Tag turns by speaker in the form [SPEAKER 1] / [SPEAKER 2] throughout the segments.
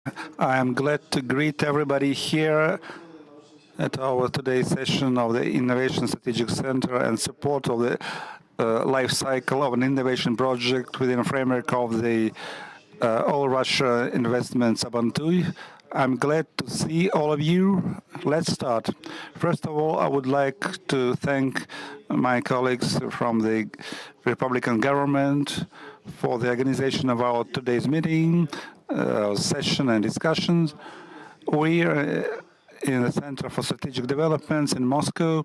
[SPEAKER 1] I am glad to greet everybody here at our today's session of the Innovation Strategic Center and support of the life cycle of an innovation project within a framework of the All Russia Investment Sabantuy. I'm glad to see all of you. Let's start. First of all, I would like to thank my colleagues from the Republican government for the organization of our today's meeting, session and discussions. We are in the Center for Strategic Developments in Moscow.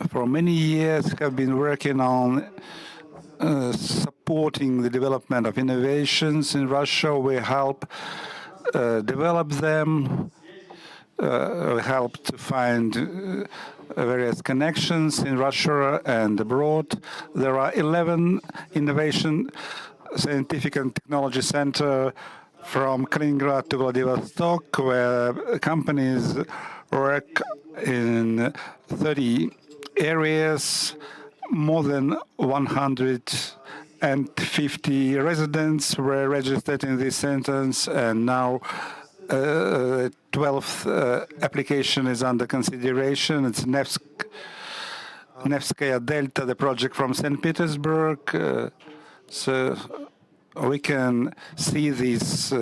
[SPEAKER 1] For many years have been working on supporting the development of innovations in Russia. We help develop them, help to find various connections in Russia and abroad. There are 11 innovation scientific and technology center from Kaliningrad to Vladivostok, where companies work in 30 areas, more than 150 residents were registered in these centers, and now 12th application is under consideration. It's Nevskaya Delta, the project from St. Petersburg. So we can see this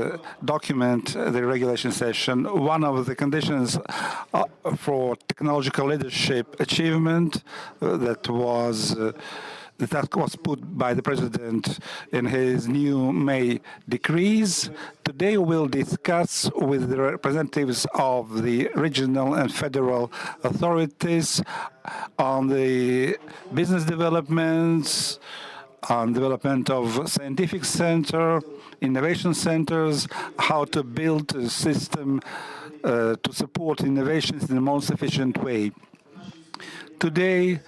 [SPEAKER 1] document, the regulation session. One of the conditions for technological leadership achievement that was put by the president in his new May decrees. Today we'll discuss with the representatives of the regional and federal authorities on the business developments, on development of scientific center, innovation centers, how to build a system to support innovations in the most efficient way. Today,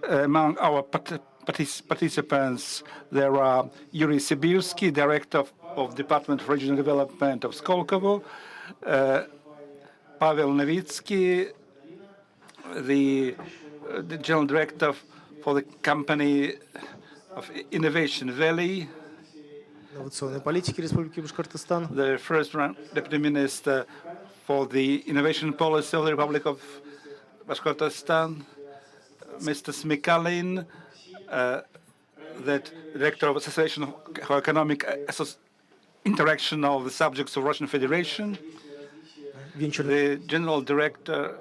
[SPEAKER 1] among our participants, there are Yuri Sibirsky, Director of Department of Regional Development of Skolkovo, Pavel Novitsky, the General Director for the company of Innovation Valley,
[SPEAKER 2] инновационной политики Республики Башкортостан,
[SPEAKER 1] the first Deputy Minister for the Innovation Policy of the Republic of Bashkortostan, Mr. Smikalin, that Director of Association for Economic Interaction of the Subjects of Russian Federation, the General Director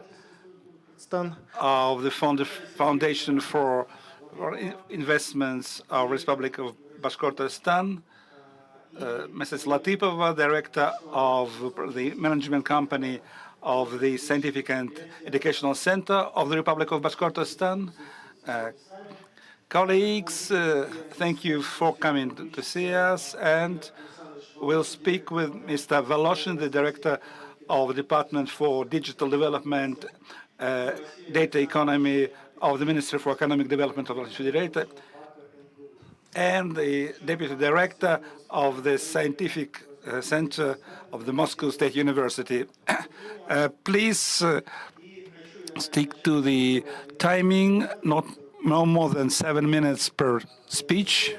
[SPEAKER 1] of the Foundation for Investments of Republic of Bashkortostan, Mrs. Latipova, Director of the Management Company of the Scientific and Educational Center of the Republic of Bashkortostan. Colleagues, thank you for coming to see us, and we'll speak with Mr. Voloshin, the Director of the Department for Digital Development, Data Economy of the Ministry for Economic Development of Russian Federation, and the Deputy Director of the Scientific Center of the Moscow State University. Please stick to the timing, no more than 7 minutes per speech.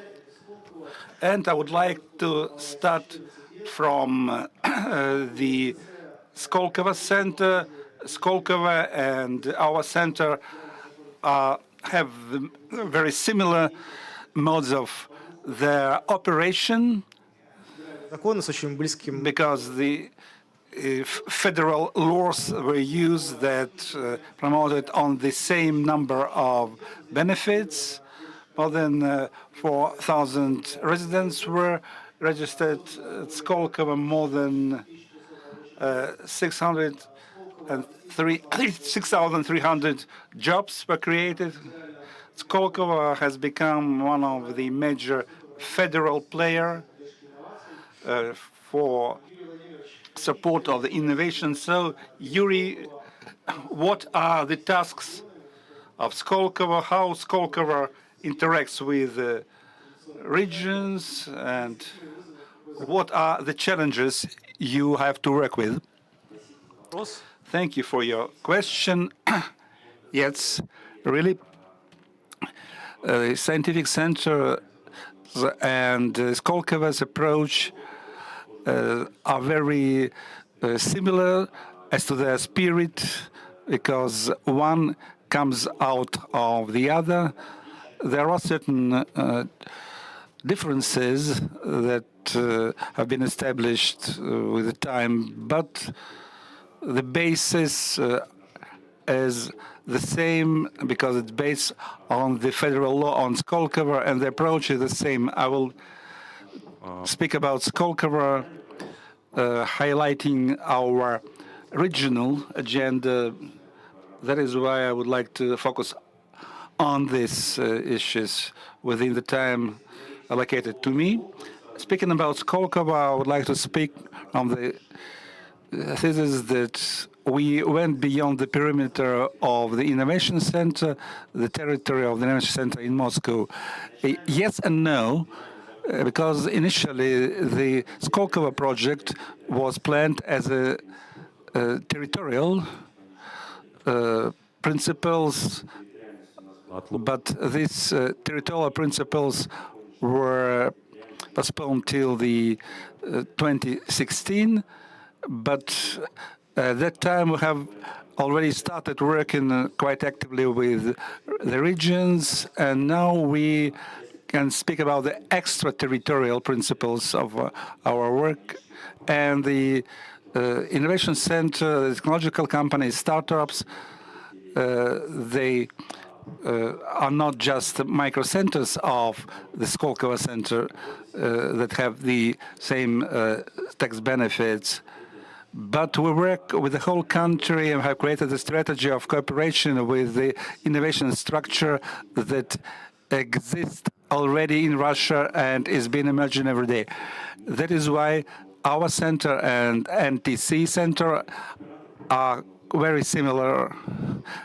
[SPEAKER 1] And I would like to start from the Skolkovo Center. Skolkovo and our center have very similar modes of their operation because the federal laws were used that promoted on the same number of benefits. More than 4,000 residents were registered at Skolkovo. More than 6,300 jobs were created. Skolkovo has become one of the major federal players for support of the innovation. So, Yuri, what are the tasks of Skolkovo? How Skolkovo interacts with regions, and what are the challenges you have to work with? Thank you for your question. Yes, really, the scientific center and Skolkovo's approach are very similar as to their spirit, because one comes out of the other. There are certain differences that have been established with the time, but the basis is the same because it's based on the federal law on Skolkovo, and the approach is the same. I will speak about Skolkovo, highlighting our regional agenda. That is why I would like to focus on these issues within the time allocated to me. Speaking about Skolkovo, I would like to speak on the thesis that we went beyond the perimeter of the Innovation Center, the territory of the Innovation Center in Moscow. Yes and no, because initially the Skolkovo project was planned as a territorial principles, but these territorial principles were postponed till the 2016. But at that time, we have already started working quite actively with the regions, and now we can speak about the extraterritorial principles of our work. And the Innovation Center, the technological companies, startups, they are not just micro centers of the Skolkovo Center that have the same tax benefits, but we work with the whole country and have created a strategy of cooperation with the innovation structure that exists already in Russia and is being emerging every day. That is why our center and ENTC center are very similar.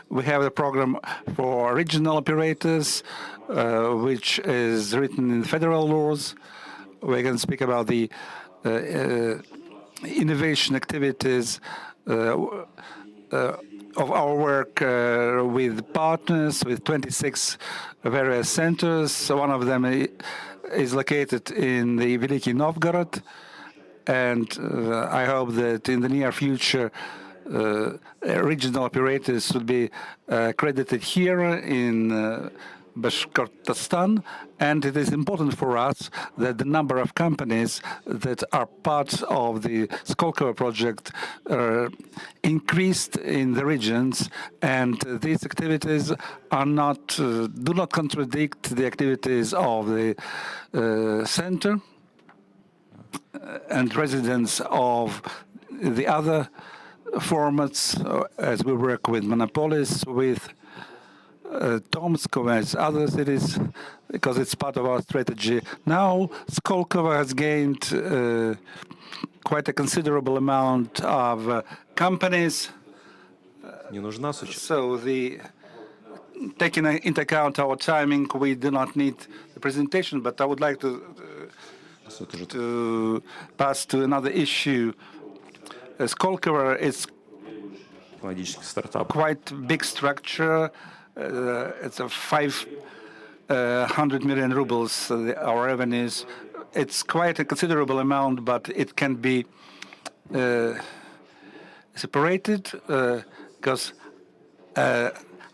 [SPEAKER 1] We have a program for regional operators, which is written in federal laws. We can speak about the innovation activities of our work with partners, with 26 various centers. One of them is located in the Veliki Novgorod, and I hope that in the near future regional operators will be accredited here in Bashkortostan, and it is important for us that the number of companies that are part of the Skolkovo project increased in the regions, and these activities are not do not contradict the activities of the center and residents of the other formats, as we work with monopolies, with Tomsk, as other cities, because it's part of our strategy. Now, Skolkovo has gained quite a considerable amount of companies. So, taking into account our timing, we do not need the presentation, but I would like to pass to another issue. Skolkovo is quite big structure. It's a 500 million rubles, our revenues. It's quite a considerable amount, but it can be separated because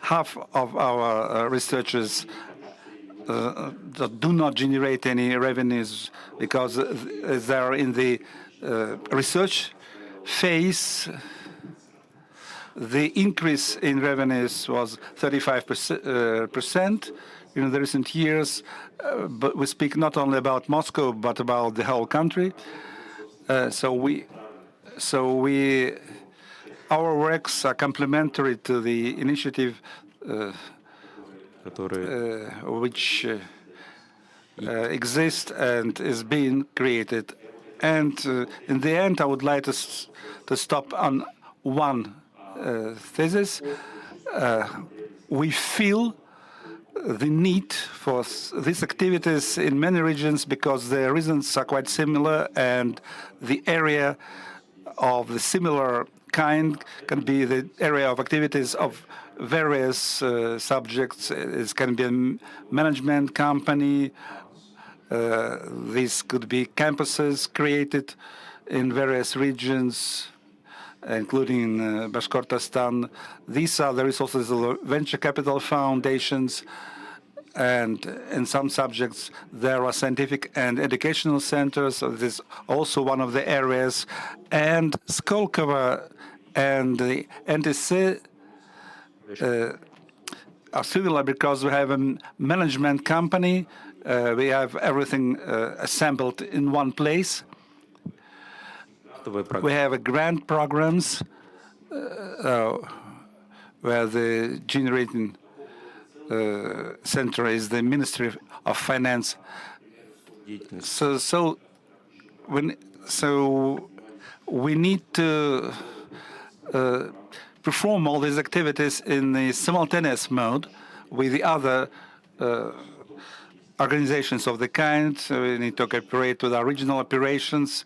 [SPEAKER 1] half of our researchers do not generate any revenues because they're in the research phase. The increase in revenues was 35% in the recent years, but we speak not only about Moscow but about the whole country. Our works are complementary to the initiative which exists and is being created. And in the end, I would like to stop on one thesis. We feel the need for these activities in many regions because the reasons are quite similar, and the area of the similar kind can be the area of activities of various subjects. It can be a management company. These could be campuses created in various regions, including Bashkortostan. These are the resources of venture capital foundations, and in some subjects there are scientific and educational centers. So this is also one of the areas. And Skolkovo and the ИНТЦ are similar because we have a management company. We have everything assembled in one place. We have grant programs where the generating center is the Ministry of Finance. So we need to perform all these activities in a simultaneous mode with the other organizations of the kind. We need to cooperate with our regional operators.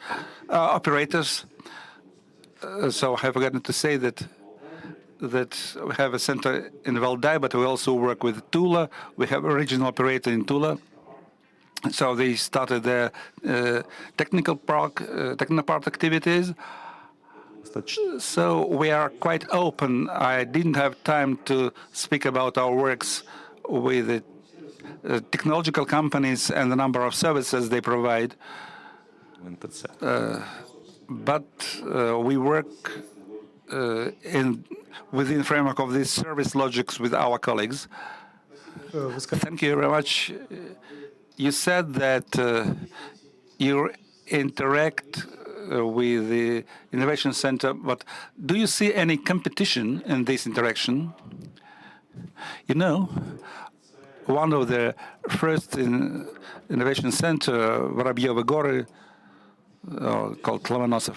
[SPEAKER 1] So I have forgotten to say that we have a center in Valdai, but we also work with Tula. We have a regional operator in Tula. So they started their technical part activities. So we are quite open. I didn't have time to speak about our works with the technological companies and the number of services they provide. But we work within the framework of these service logics with our colleagues. Thank you very much. You said that you interact with the Innovation Center, but do you see any competition in this interaction? You know, one of the first Innovation Center, Воробьевы горы, called Lomonosov.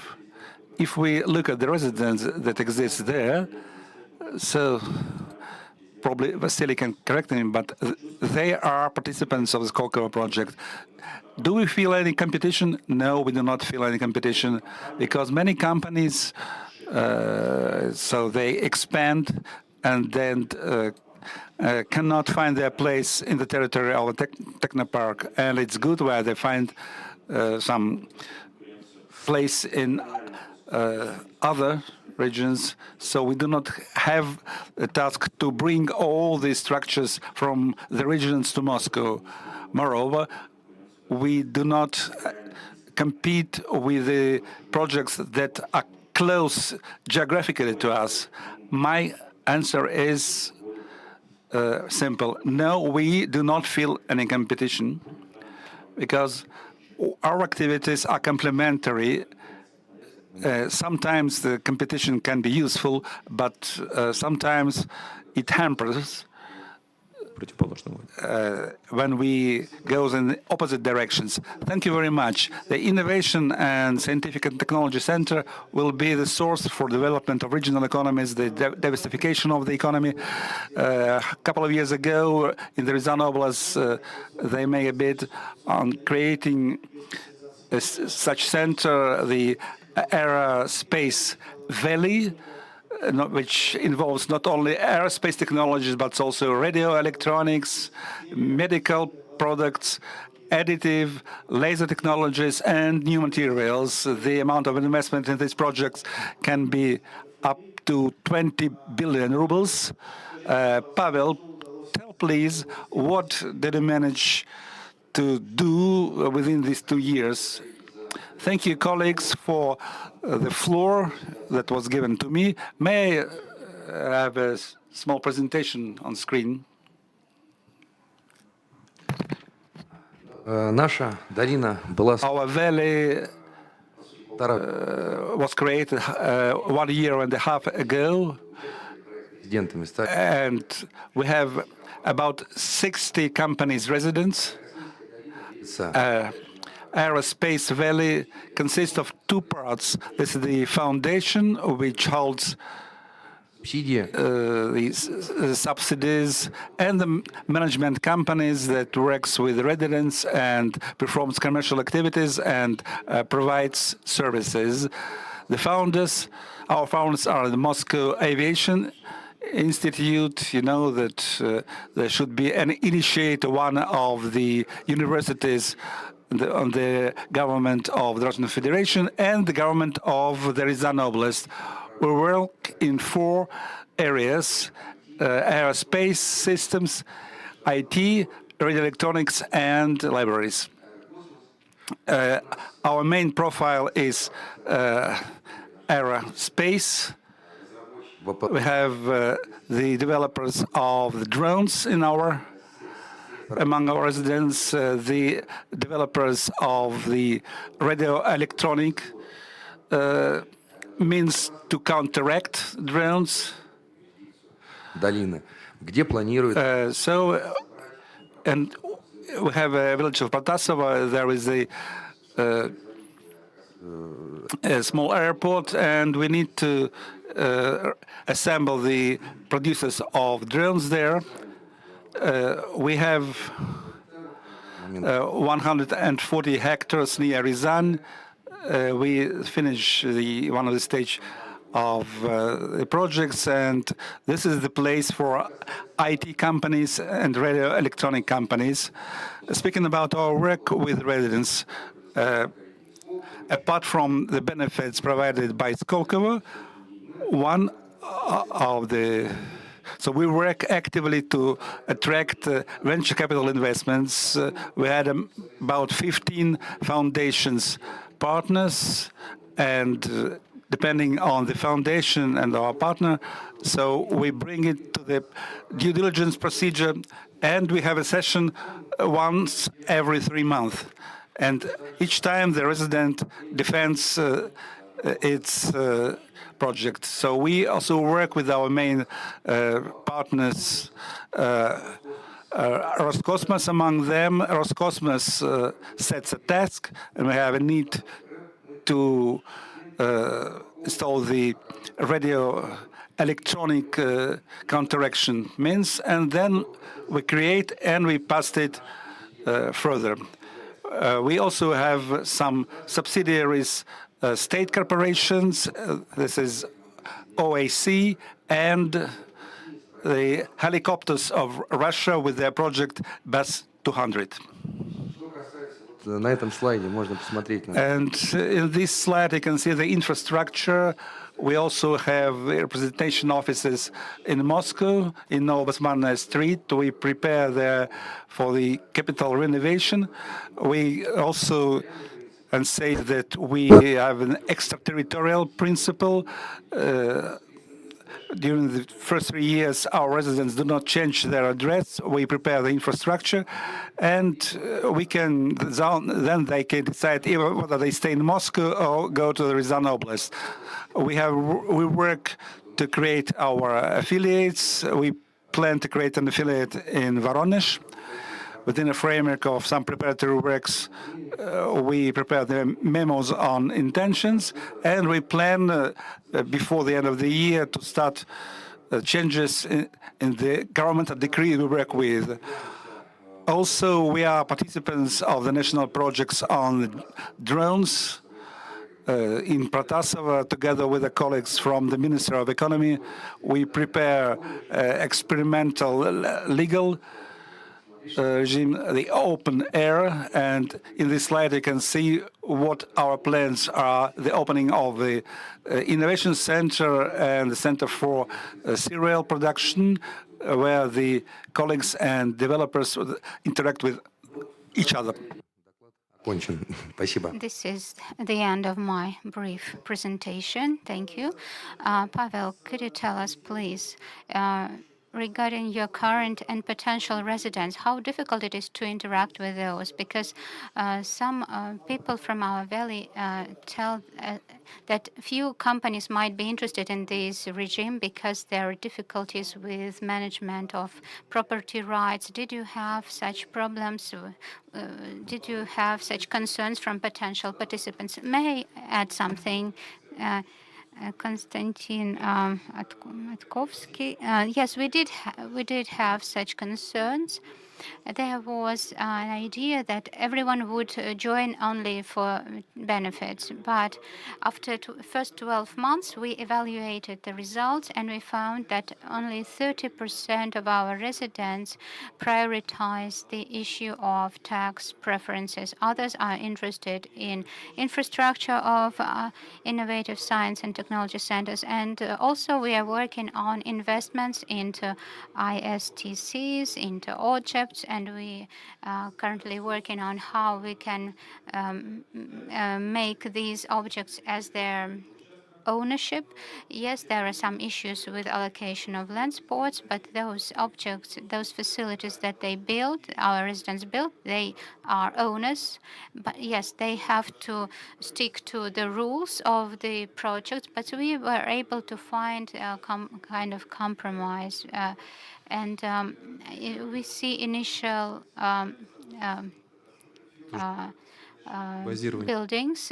[SPEAKER 1] If we look at the residents that exist there, so probably Vasily can correct me, but they are participants of the Skolkovo project. Do we feel any competition? No, we do not feel any competition, because many companies, so they expand and then cannot find their place in the territory of a technopark, and it's good where they find some place in other regions. So we do not have a task to bring all these structures from the regions to Moscow. Moreover, we do not compete with the projects that are close geographically to us. My answer is simple. No, we do not feel any competition, because our activities are complementary. Sometimes the competition can be useful, but sometimes it hampers when we go in the opposite directions. Thank you very much. The Innovation and Scientific and Technology Center will be the source for development of regional economies, the diversification of the economy. A couple of years ago, in the Ryazan Oblast, they made a bid on creating such center, the Aerospace Valley, which involves not only aerospace technologies, but also radio electronics, medical products, additive, laser technologies, and new materials. The amount of investment in these projects can be up to 20 billion rubles. Pavel, tell please, what did you manage to do within these 2 years? Thank you, colleagues, for the floor that was given to me. May I have a small presentation on screen? Our valley was created 1.5 years ago, and we have about 60 companies residents. Aerospace Valley consists of 2 parts. This is the foundation, which holds the subsidies, and the management companies that works with residents and performs commercial activities and provides services. The founders, our founders are the Moscow Aviation Institute. You know that there should be an initiate one of the universities on the government of the Russian Federation and the government of the Ryazan Oblast. We work in 4 areas: aerospace systems, IT, radio electronics, and libraries. Our main profile is aerospace. We have the developers of the drones among our residents, the developers of the radio electronic means to counteract drones.
[SPEAKER 3] Долины. Где планируют?
[SPEAKER 1] And we have a village of Protasovo. There is a small airport, and we need to assemble the producers of drones there. We have 140 hectares near Ryazan. We finish one of the stage of the projects, and this is the place for IT companies and radio electronic companies. Speaking about our work with residents, apart from the benefits provided by Skolkovo, so we work actively to attract venture capital investments. We had about 15 foundations partners, and depending on the foundation and our partner, so we bring it to the due diligence procedure, and we have a session once every 3 months. And each time the resident defends its project. So we also work with our main partners, Roscosmos among them. Roscosmos sets a task, and we have a need to install the radio electronic counteraction means, and then we create and we pass it further. We also have some subsidiaries, state corporations. This is OAC and the helicopters of Russia with their project BAS-200.
[SPEAKER 3] На этом слайде можно посмотреть.
[SPEAKER 1] And in this slide, you can see the infrastructure. We also have representation offices in Moscow, in Novobasmanная Street. We prepare there for the capital renovation. We also and say that we have an extraterritorial principle. During the first 3 years, our residents do not change their address. We prepare the infrastructure, and then they can decide either whether they stay in Moscow or go to the Ryazan Oblast. We work to create our affiliates. We plan to create an affiliate in Voronezh. Within a framework of some preparatory works, we prepare the memos on intentions, and we plan before the end of the year to start changes in the governmental decree we work with. Also, we are participants of the national projects on drones in Protasovo, together with the colleagues from the Ministry of Economy. We prepare experimental legal regime, the open air, and in this slide you can see what our plans are: the opening of the innovation center and the center for serial production, where the colleagues and developers interact with each other.
[SPEAKER 4] This is the end of my brief presentation. Thank you. Pavel, could you tell us, please, regarding your current and potential residents, how difficult it is to interact with those? Because some people from our valley tell that few companies might be interested in this regime because there are difficulties with management of property rights. Did you have such problems? Did you have such concerns from potential participants? May I add something? Konstantin Atkovsky. Yes, we did have such concerns. there was an idea that everyone would join only for benefits. But after first 12 months, we evaluated the results and we found that only 30% of our residents prioritize the issue of tax preferences. Others are interested in infrastructure of innovative science and technology centers. And also we are working on investments into ISTCs, into objects, and we are currently working on how we can make these objects as their ownership. Yes, there are some issues with allocation of land spots, but those objects, those facilities that they build, our residents build, they are owners. But yes, they have to stick to the rules of the project, but we were able to find a kind of compromise. And we see initial buildings.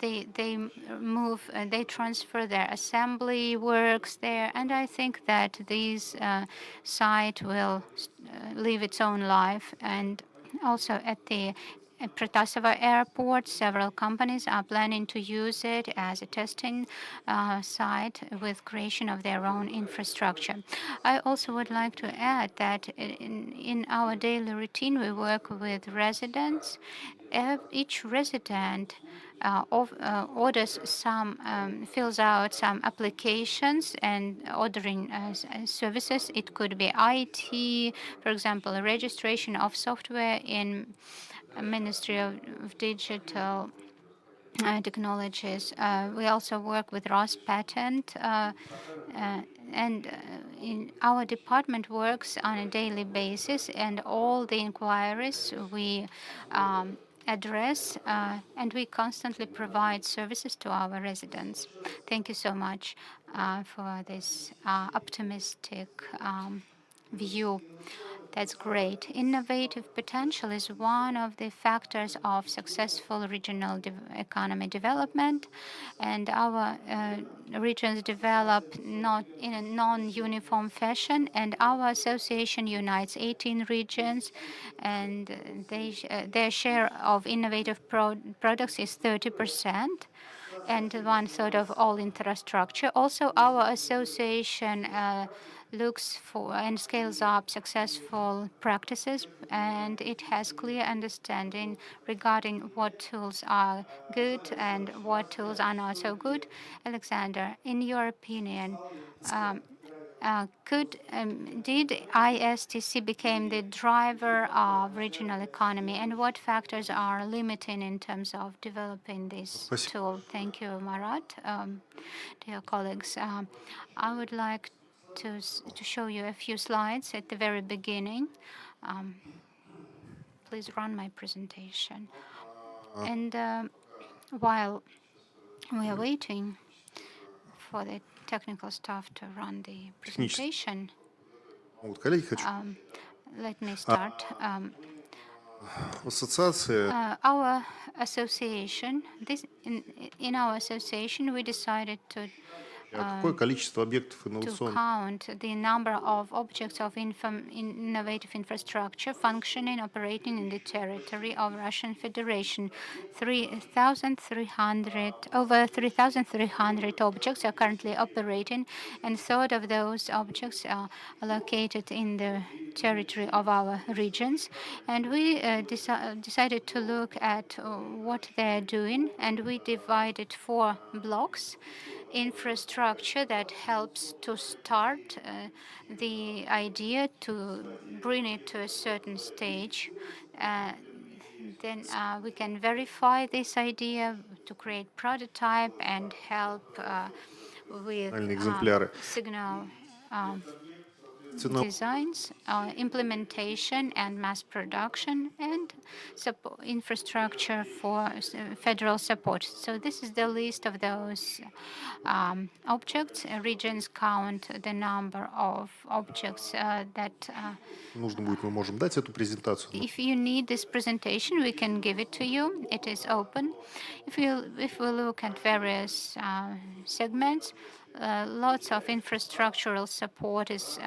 [SPEAKER 4] They move, they transfer their assembly works there, and I think that this site will live its own life. And also at the Protasova Airport, several companies are planning to use it as a testing site with creation of their own infrastructure. I also would like to add that in our daily routine, we work with residents. Each resident orders some, fills out some applications and ordering services. It could be IT, for example, registration of software in Ministry of Digital Technologies. We also work with Ross Patent, and in our department works on a daily basis, and all the inquiries we address, and we constantly provide services to our residents. Thank you so much for this optimistic view. That's great. Innovative potential is one of the factors of successful regional economy development, and our regions develop not in a non-uniform fashion, and our association unites 18 regions, and their share of innovative products is 30%. And 1/3 of all infrastructure. Also, our association looks for and scales up successful practices, and it has clear understanding regarding what tools are good and what tools are not so good. Alexander, in your opinion, did ISTC become the driver of regional economy, and what factors are limiting in terms of developing this tool? Thank you, Marat. Dear colleagues, I would like to show you a few slides at the very beginning. Please run my presentation. And while we are waiting for the technical staff to run the presentation, let me start. Our association, in our association, we decided to count the number of objects of innovative infrastructure functioning, operating in the territory of Russian Federation. 3,300, over 3,300 objects are currently operating, and 1/3 of those objects are located in the territory of our regions. And we decided to look at what they're doing, and we divided 4 blocks. Infrastructure that helps to start the idea, to bring it to a certain stage. Then we can verify this idea, to create prototype and help with signal designs, implementation and mass production, and infrastructure for federal support. So this is the list of those objects. Regions count the number of objects that if you need this presentation, we can give it to you. It is open. If we look at various segments, lots of infrastructural support is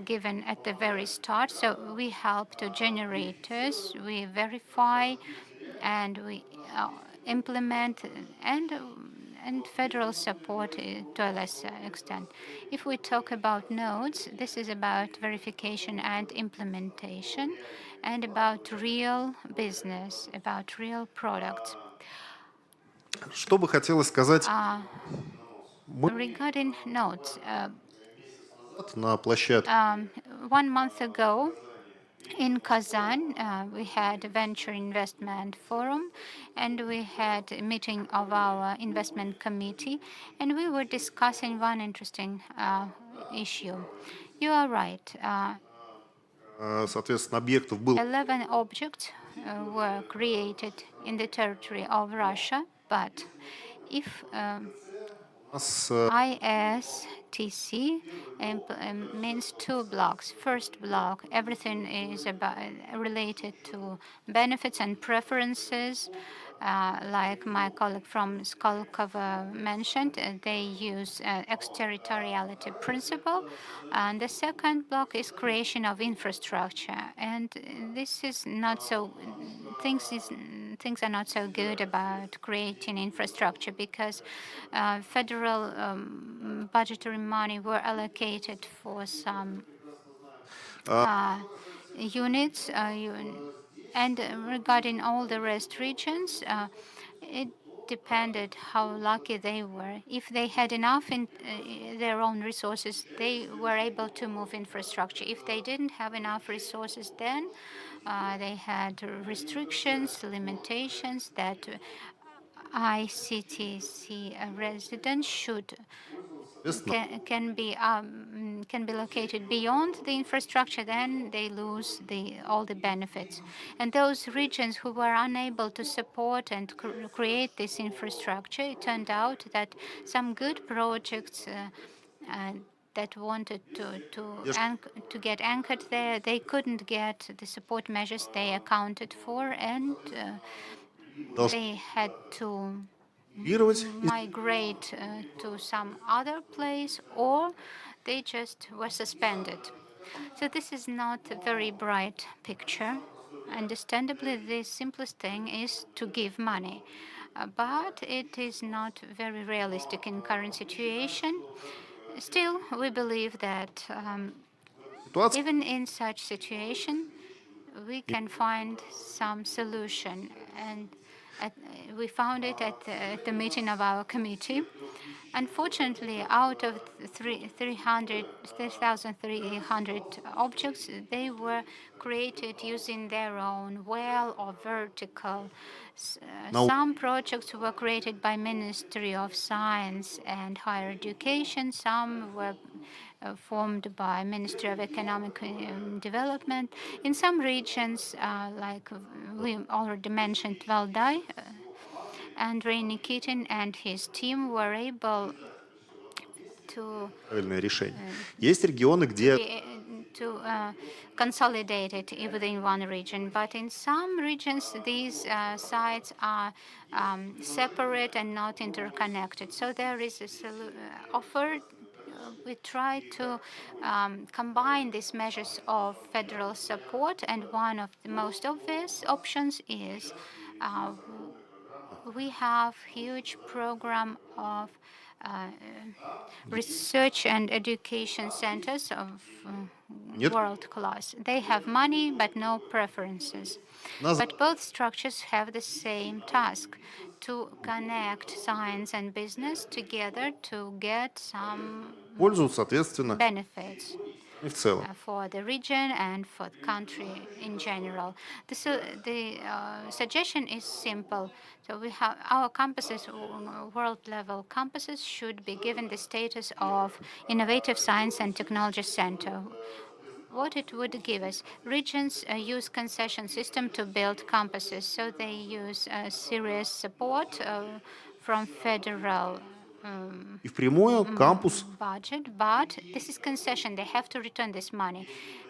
[SPEAKER 4] given at the very start. So we help to generators, we verify, and we implement, and federal support to a lesser extent. If we talk about nodes, this is about verification and implementation, and about real business, about real products.
[SPEAKER 2] Что бы хотелось сказать
[SPEAKER 4] Regarding nodes,
[SPEAKER 2] на площадке?
[SPEAKER 4] 1 month ago, in Kazan, we had a venture investment forum, and we had a meeting of our investment committee, and we were discussing one interesting issue. You are right.
[SPEAKER 2] Соответственно, объектов было
[SPEAKER 4] 11 objects were created in the territory of Russia, but if
[SPEAKER 2] с
[SPEAKER 4] ISTC means 2 blocks. First block, everything is about related to benefits and preferences. Like my colleague from Skolkovo mentioned, they use exterritoriality principle. And the second block is creation of infrastructure. And this is not so, things are not so good about creating infrastructure because federal budgetary money were allocated for some units. And regarding all the rest regions, it depended how lucky they were. If they had enough in their own resources, they were able to move infrastructure. If they didn't have enough resources, then they had restrictions, limitations that ICTC residents should can be located beyond the infrastructure, then they lose all the benefits. And those regions who were unable to support and create this infrastructure, it turned out that some good projects that wanted to get anchored there, they couldn't get the support measures they accounted for, and they had to migrate to some other place, or they just were suspended. So this is not a very bright picture. Understandably, the simplest thing is to give money, but it is not very realistic in current situation. Still, we believe that even in such situation, we can find some solution, and we found it at the meeting of our committee. Unfortunately, out of 3,300 objects, they were created using their own well or vertical. Some projects were created by Ministry of Science and Higher Education. Some were formed by Ministry of Economic Development. In some regions, like we already mentioned, Valdai, Andrei Nikitin and his team were able to
[SPEAKER 2] правильное решение. Есть регионы, где
[SPEAKER 4] consolidate it within one region, but in some regions these sites are separate and not interconnected. So there is a offer. We try to combine these measures of federal support, and one of the most obvious options is we have huge program of research and education centers of world class. They have money but no preferences. But both structures have the same task: to connect science and business together to get some
[SPEAKER 2] пользу, соответственно,
[SPEAKER 4] benefits
[SPEAKER 2] и в целом.
[SPEAKER 4] for the region and for the country in general. The suggestion is simple. So we have our campuses, world-level campuses, should be given the status of innovative science and technology center. What it would give us: regions use concession system to build campuses, so they use serious support from federal
[SPEAKER 2] И впрямую кампус
[SPEAKER 4] budget, but this is concession. They have to return this money.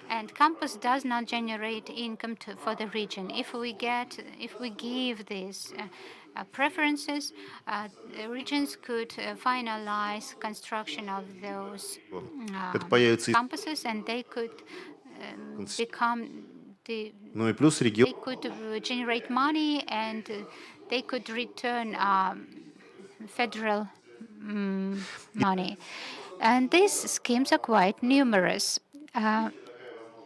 [SPEAKER 4] And campus does not generate income for the region. If we give these preferences, the regions could finalize construction of those
[SPEAKER 2] Это появится и
[SPEAKER 4] campuses, and they could become the
[SPEAKER 2] ну и плюс регион
[SPEAKER 4] they could generate money, and they could return federal money. And these schemes are quite numerous.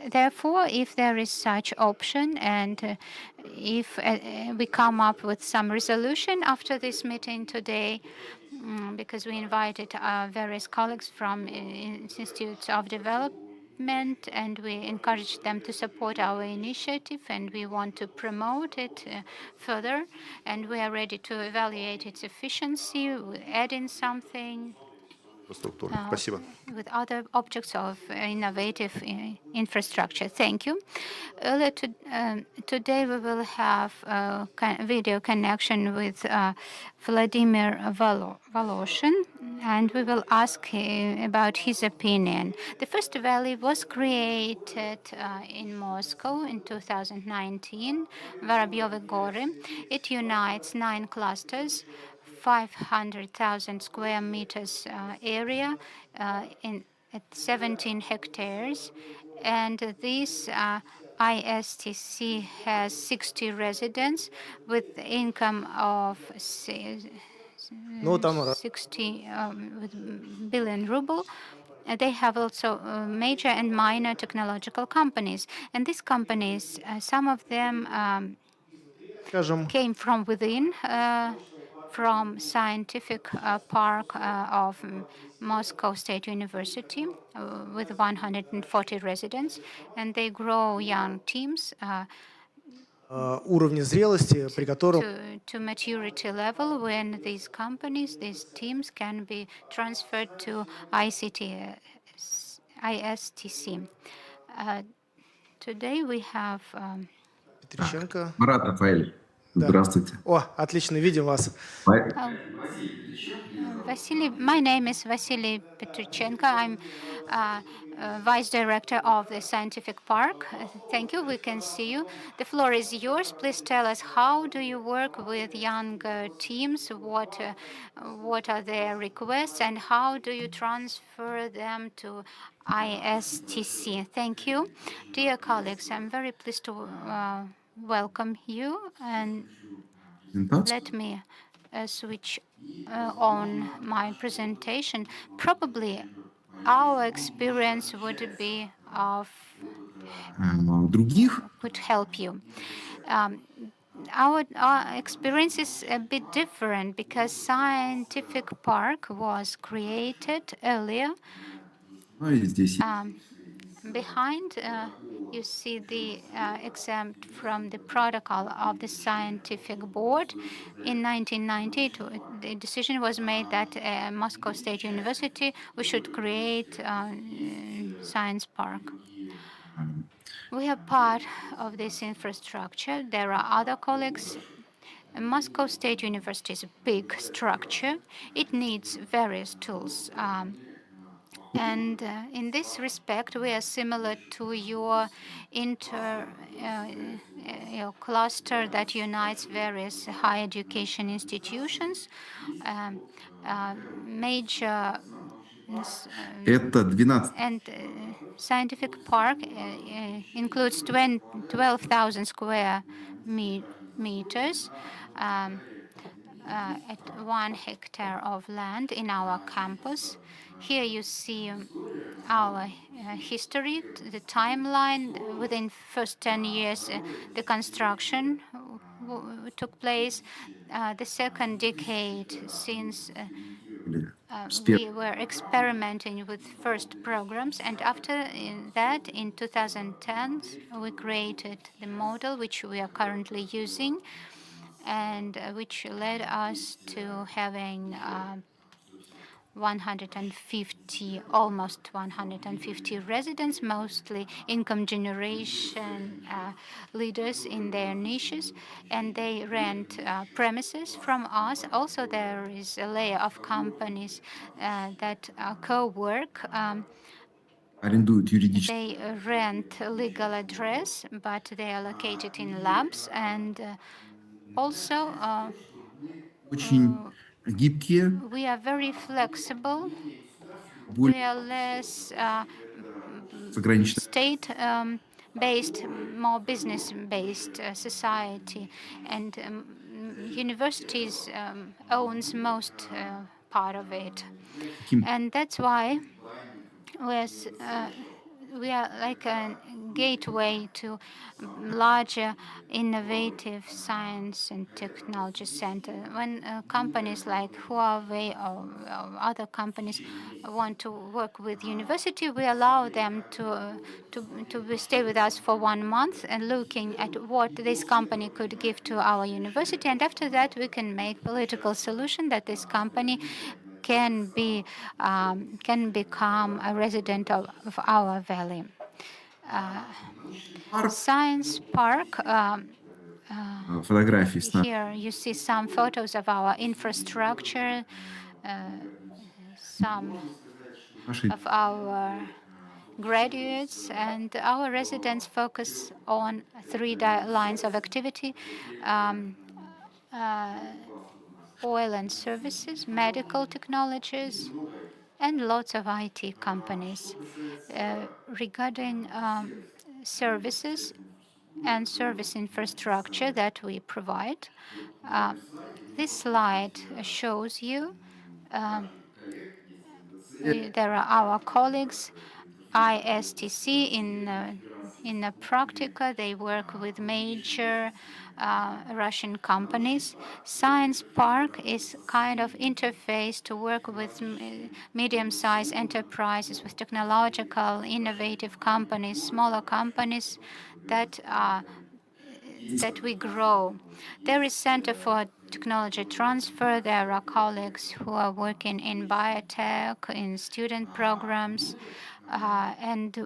[SPEAKER 4] Therefore, if there is such option, and if we come up with some resolution after this meeting today, because we invited various colleagues from institutes of development, and we encourage them to support our initiative, and we want to promote it further, and we are ready to evaluate its efficiency, add in something
[SPEAKER 2] инфраструктуры. Спасибо.
[SPEAKER 4] with other objects of innovative infrastructure. Thank you. Earlier today, we will have a video connection with Vladimir Voloshin, and we will ask him about his opinion. The first valley was created in Moscow in 2019, Vorobyovy Gory. It unites 9 clusters, 500,000 square meters area at 17 hectares. And this ISTC has 60 residents with income of 60 billion ruble. They have also major and minor technological companies. And these companies, some of them came from within, from scientific park of Moscow State University with 140 residents, and they grow young teams
[SPEAKER 5] уровня зрелости, при котором
[SPEAKER 4] to maturity level, when these companies, these teams can be transferred to ISTC. Today we have
[SPEAKER 5] Петриченко.
[SPEAKER 6] Марат Рафаэль,
[SPEAKER 5] Да.
[SPEAKER 6] здравствуйте.
[SPEAKER 5] О, отлично, видим вас.
[SPEAKER 4] Vasily, my name is Vasily Petrichenko. I'm Vice Director of the Scientific Park. Thank you. We can see you. The floor is yours. Please tell us, how do you work with young teams? What are their requests, and how do you transfer them to ISTC? Thank you. Dear colleagues, I'm very pleased to welcome you, and let me switch on my presentation. Probably our experience would be of
[SPEAKER 6] Других
[SPEAKER 4] could help you. Our experience is a bit different because Scientific Park was created earlier.
[SPEAKER 6] здесь
[SPEAKER 4] Behind, you see the exempt from the protocol of the scientific board. In 1990, the decision was made that Moscow State University, we should create science park. We are part of this infrastructure. There are other colleagues. Moscow State University is a big structure. It needs various tools. And in this respect, we are similar to your cluster that unites various higher education institutions. Major
[SPEAKER 6] это 12
[SPEAKER 4] and Scientific Park includes 12,000 square meters at 1 hectare of land in our campus. Here you see our history, the timeline. Within first 10 years, the construction took place. The second decade, since we were experimenting with first programs, and after that, in 2010, we created the model which we are currently using, and which led us to having almost 150 residents, mostly income generation leaders in their niches, and they rent premises from us. Also, there is a layer of companies that co-work
[SPEAKER 6] арендуют юридические.
[SPEAKER 4] They rent a legal address, but they are located in labs, and also
[SPEAKER 6] Очень гибкие,
[SPEAKER 4] we are very flexible.
[SPEAKER 6] более
[SPEAKER 4] We are less
[SPEAKER 6] с ограниченными.
[SPEAKER 4] state-based, more business-based society, and universities owns most part of it, and that's why we are like a gateway to larger innovative science and technology center. When companies like Huawei or other companies want to work with university, we allow them to stay with us for 1 month and looking at what this company could give to our university. And after that, we can make political solution that this company can become a resident of our valley. Science Park.
[SPEAKER 6] Фотографии с
[SPEAKER 4] Here you see some photos of our infrastructure, some
[SPEAKER 6] нашей
[SPEAKER 4] of our graduates, and our residents focus on 3 lines of activity: oil and services, medical technologies, and lots of IT companies. Regarding services and service infrastructure that we provide, this slide shows you there are our colleagues, ISTC in the Practica. They work with major Russian companies. Science Park is kind of interface to work with medium-sized enterprises, with technological, innovative companies, smaller companies that we grow. There is Center for Technology Transfer. There are colleagues who are working in biotech, in student programs, and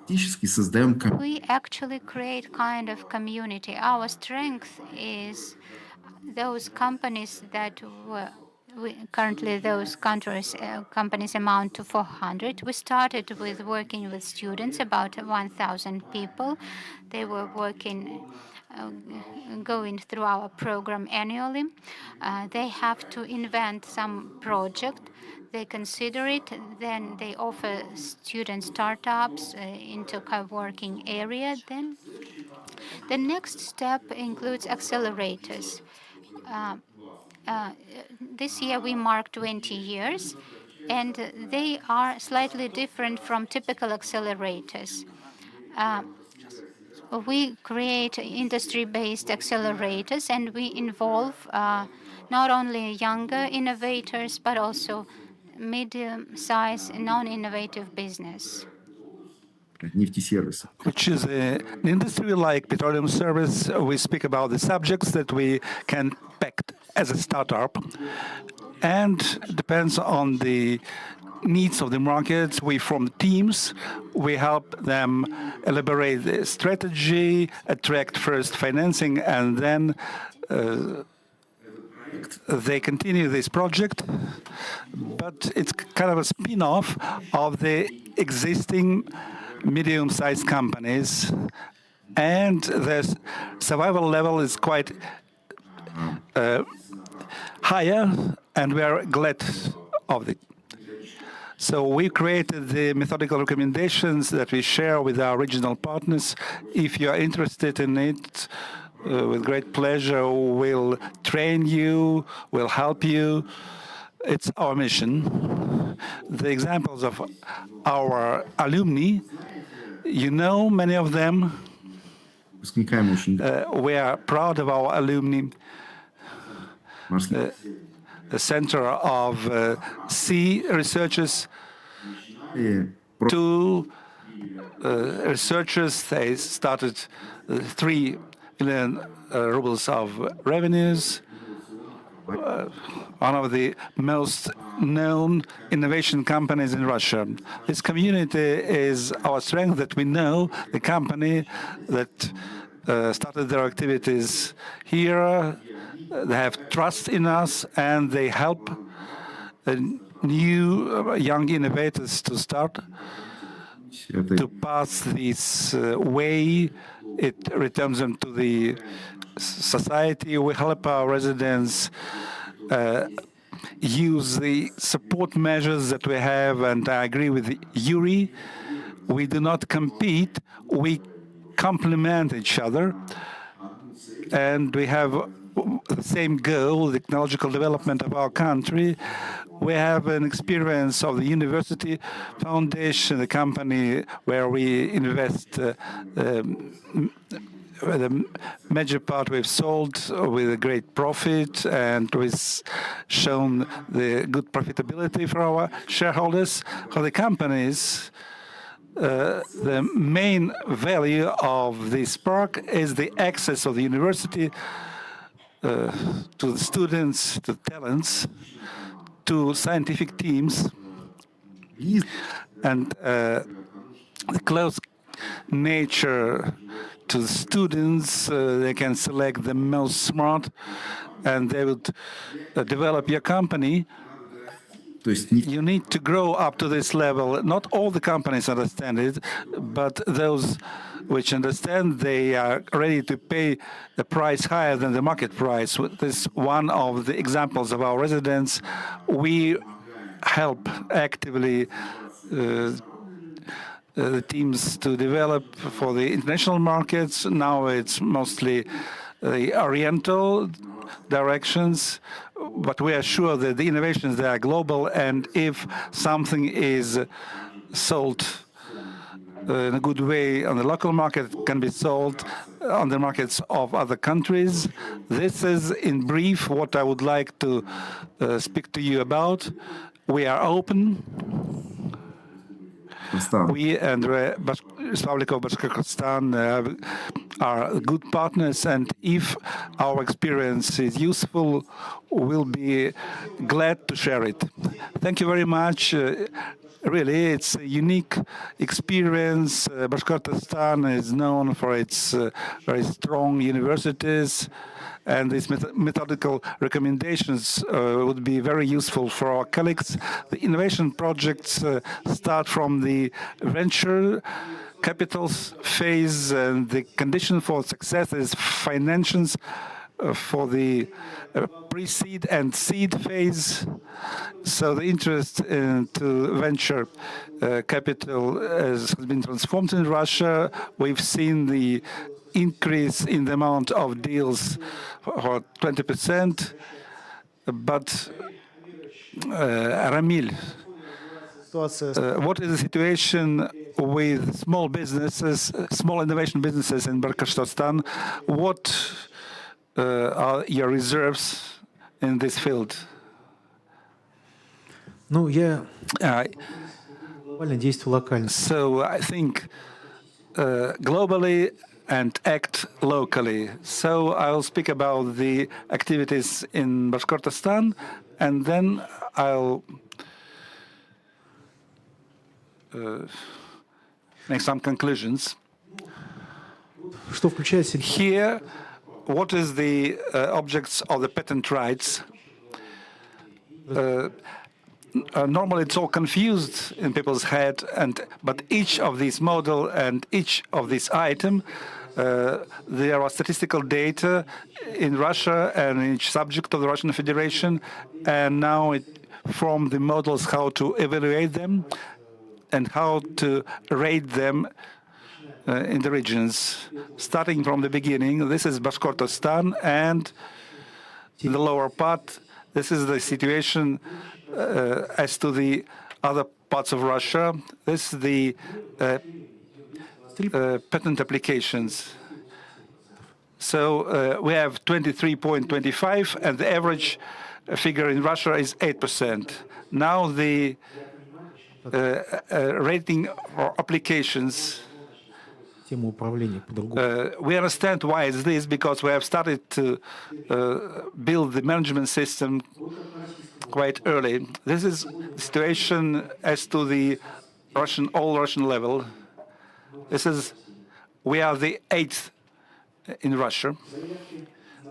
[SPEAKER 6] фактически создаем
[SPEAKER 4] we actually create kind of community. Our strength is those companies that currently those companies amount to 400. We started with working with students, about 1,000 people. They were working, going through our program annually. They have to invent some project. They consider it, then they offer student startups into co-working area. Then the next step includes accelerators. This year we mark 20 years, and they are slightly different from typical accelerators. We create industry-based accelerators, and we involve not only younger innovators, but also medium-sized non-innovative business.
[SPEAKER 6] нефтесервисы.
[SPEAKER 1] Which is an industry like petroleum service. We speak about the subjects that we can pack as a startup, and depends on the needs of the markets. We form teams. We help them elaborate the strategy, attract first financing, and then they continue this project. But it's kind of a spin-off of the existing medium-sized companies, and the survival level is quite higher, and we are glad of it. So we created the methodical recommendations that we share with our regional partners. If you are interested in it, with great pleasure, we'll train you, we'll help you. It's our mission. The examples of our alumni, you know many of them.
[SPEAKER 6] Выпускниками очень
[SPEAKER 1] We are proud of our alumni.
[SPEAKER 6] морских.
[SPEAKER 1] The Center of Sea Researchers,
[SPEAKER 6] И
[SPEAKER 1] 2 researchers, they started 3 million rubles of revenues. One of the most known innovation companies in Russia. This community is our strength, that we know the company that started their activities here. They have trust in us, and they help new young innovators to start. to pass this way. It returns them to the society. We help our residents use the support measures that we have, and I agree with Yuri. We do not compete, we complement each other, and we have the same goal, the technological development of our country. We have an experience of the University Foundation, the company where we invest the major part we've sold with a great profit, and we've shown the good profitability for our shareholders. For the companies, the main value of this park is the access of the university to the students, to talents, to scientific teams, and the close nature to the students. They can select the most smart, and they would develop your company. You need to grow up to this level. Not all the companies understand it, but those which understand, they are ready to pay the price higher than the market price. This is one of the examples of our residents. We help actively the teams to develop for the international markets. Now it's mostly the oriental directions, but we are sure that the innovations, they are global, and if something is sold in a good way on the local market, can be sold on the markets of other countries. This is, in brief, what I would like to speak to you about. We are open. We and the Republic of Bashkortostan are good partners, and if our experience is useful, we'll be glad to share it. Thank you very much. Really, it's a unique experience. Bashkortostan is known for its very strong universities, and these methodical recommendations would be very useful for our colleagues. The innovation projects start from the venture capital phase, and the condition for success is financials for the pre-seed and seed phase. So the interest into venture capital has been transformed in Russia. We've seen the increase in the amount of deals for 20%. But Ramil, what is the situation with small businesses, small innovation businesses in Bashkortostan? What are your reserves in this field?
[SPEAKER 5] Ну, я действую локально.
[SPEAKER 1] So I think globally and act locally. So I'll speak about the activities in Bashkortostan, and then I'll make some conclusions.
[SPEAKER 5] Что включает в себя?
[SPEAKER 1] Here, what is the objects of the patent rights? Normally, it's all confused in people's head, but each of these model and each of this item, there are statistical data in Russia and in each subject of the Russian Federation, and now from the models how to evaluate them and how to rate them in the regions. Starting from the beginning, this is Bashkortostan, and in the lower part, this is the situation as to the other parts of Russia. This is the patent applications. So we have 23.25, and the average figure in Russia is 8%. Now the rating for applications, we understand why it's this, because we have started to build the management system quite early. This is the situation as to the all-Russian level. We are the 8th in Russia.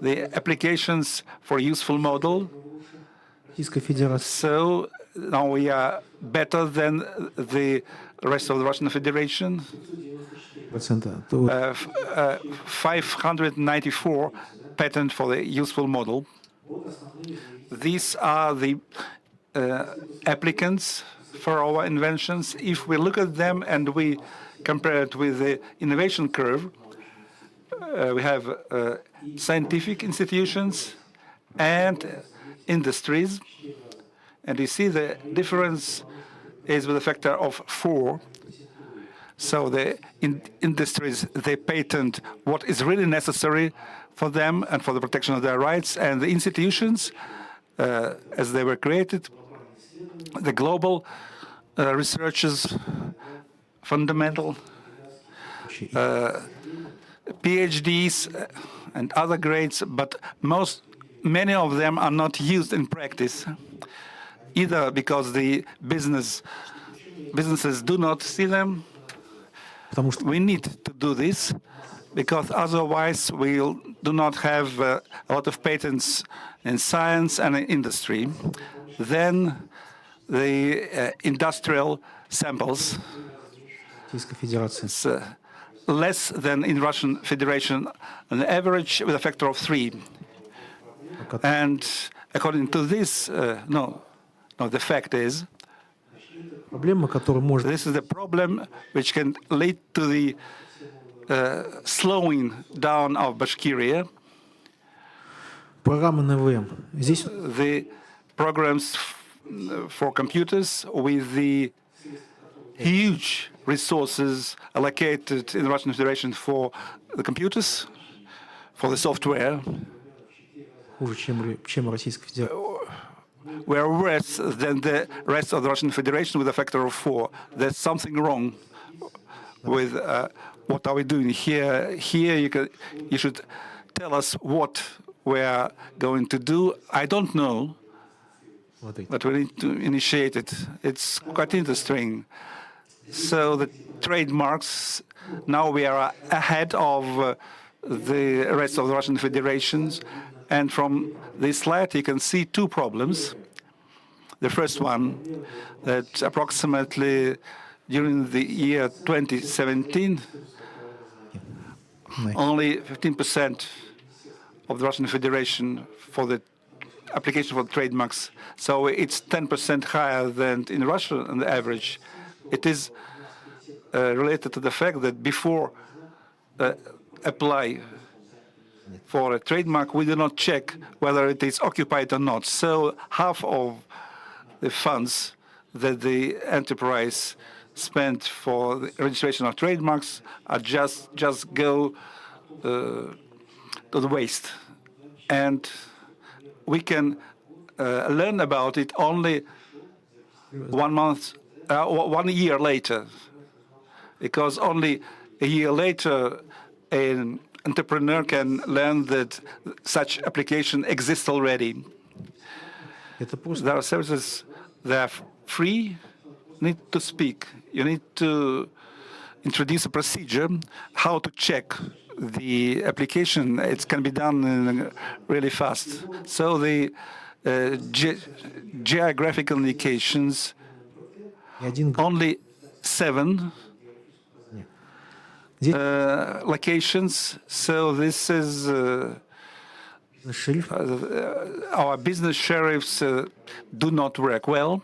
[SPEAKER 1] The applications for useful model. So now we are better than the rest of the Russian Federation. 594 patent for the useful model. These are the applicants for our inventions. If we look at them and we compare it with the innovation curve, we have scientific institutions and industries, and you see the difference is with a factor of 4. So the industries, they patent what is really necessary for them and for the protection of their rights, and the institutions, as they were created, the global researchers, fundamental PhDs and other grades, but many of them are not used in practice, either because the businesses do not see them. We need to do this, because otherwise we do not have a lot of patents in science and in industry. Then the industrial samples, it's less than in Russian Federation, on average with a factor of 3. And according to this, the fact is, this is the problem which can lead to the slowing down of Bashkiria. The programs for computers with the huge resources allocated in the Russian Federation for the computers, for the software, were worse than the rest of the Russian Federation with a factor of 4. There's something wrong with what are we doing here. Here you should tell us what we're going to do. I don't know, but we need to initiate it. It's quite interesting. So the trademarks, now we are ahead of the rest of the Russian federations. And from this slide, you can see 2 problems. The first one, that approximately during the year 2017, only 15% of the Russian Federation for the application for trademarks. So it's 10% higher than in Russia on the average. It is related to the fact that before apply for a trademark, we do not check whether it is occupied or not. So half of the funds that the enterprise spent for the registration of trademarks are just go to the waste. And we can learn about it only 1 year later, because only a year later an entrepreneur can learn that such application exists already. There are services that are free. You need to speak. You need to introduce a procedure how to check the application. It can be done really fast. So the geographical indications, only 7 locations. So this is our business sheriffs do not work well.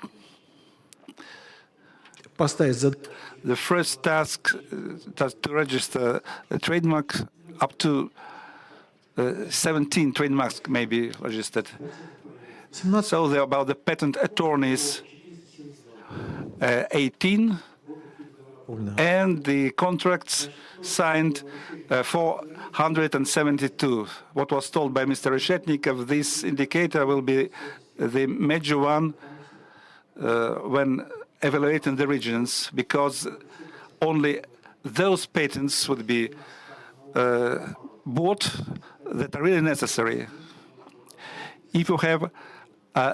[SPEAKER 1] The first task is to register a trademark. Up to 17 trademarks may be registered. So they're about the patent attorneys, 18, and the contracts signed 472. What was told by Mr. Reshetnikov, this indicator will be the major one when evaluating the regions, because only those patents would be bought that are really necessary. If you have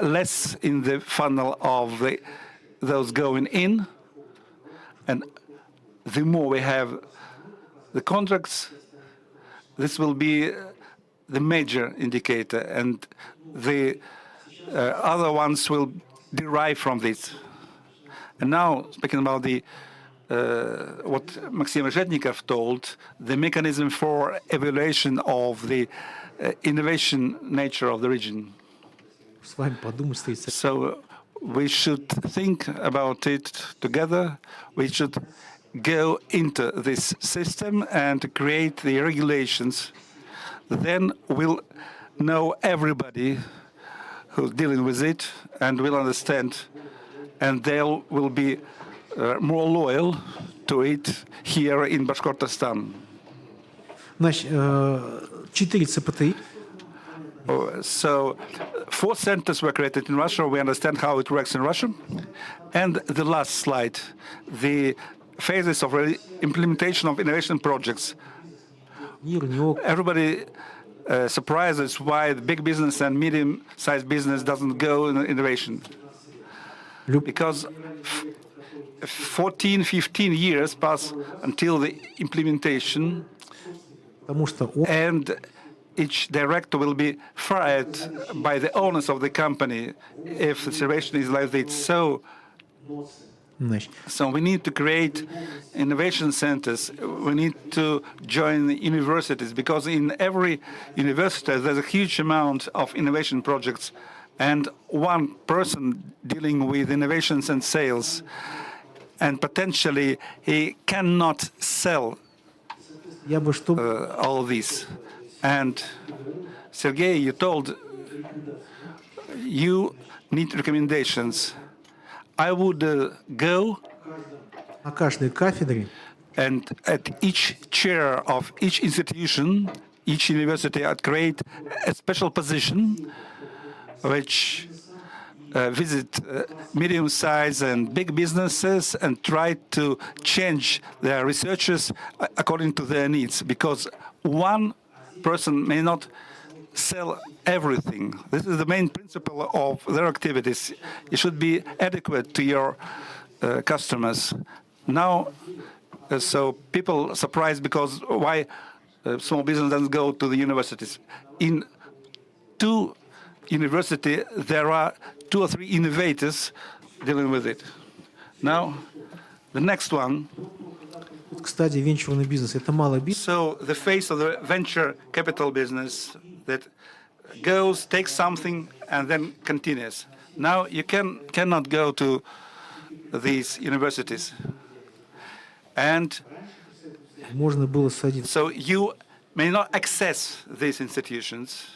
[SPEAKER 1] less in the funnel of those going in, and the more we have the contracts, this will be the major indicator, and the other ones will derive from this. And now, speaking about the what Maxim Reshetnikov told, the mechanism for evaluation of the innovation nature of the region.
[SPEAKER 5] С вами подумать, стоит
[SPEAKER 1] So we should think about it together. We should go into this system and create the regulations. Then we'll know everybody who's dealing with it and will understand, and they will be more loyal to it here in Bashkortostan.
[SPEAKER 5] Значит, 4 ЦПТИ.
[SPEAKER 1] So 4 centers were created in Russia. We understand how it works in Russia. And the last slide, the phases of implementation of innovation projects. Everybody surprises why the big business and medium-sized business doesn't go in innovation. Because 14, 15 years pass until the implementation, and each director will be fired by the owners of the company if the situation is like this. So we need to create innovation centers. We need to join the universities, because in every university there's a huge amount of innovation projects, and one person dealing with innovations and sales, and potentially he cannot sell all this. And Sergey, you told you need recommendations. I would go
[SPEAKER 5] На каждой кафедре
[SPEAKER 1] and at each chair of each institution, each university, I'd create a special position which visit medium-sized and big businesses and try to change their researchers according to their needs, because one person may not sell everything. This is the main principle of their activities. It should be adequate to your customers. Now, so people are surprised because why small business doesn't go to the universities. In 2 universities, there are 2 or 3 innovators dealing with it. Now, the next one.
[SPEAKER 5] Кстати, венчурный бизнес — это малый бизнес.
[SPEAKER 1] So the face of the venture capital business that goes, takes something, and then continues. Now you cannot go to these universities, and
[SPEAKER 5] Можно было садиться.
[SPEAKER 1] so you may not access these institutions.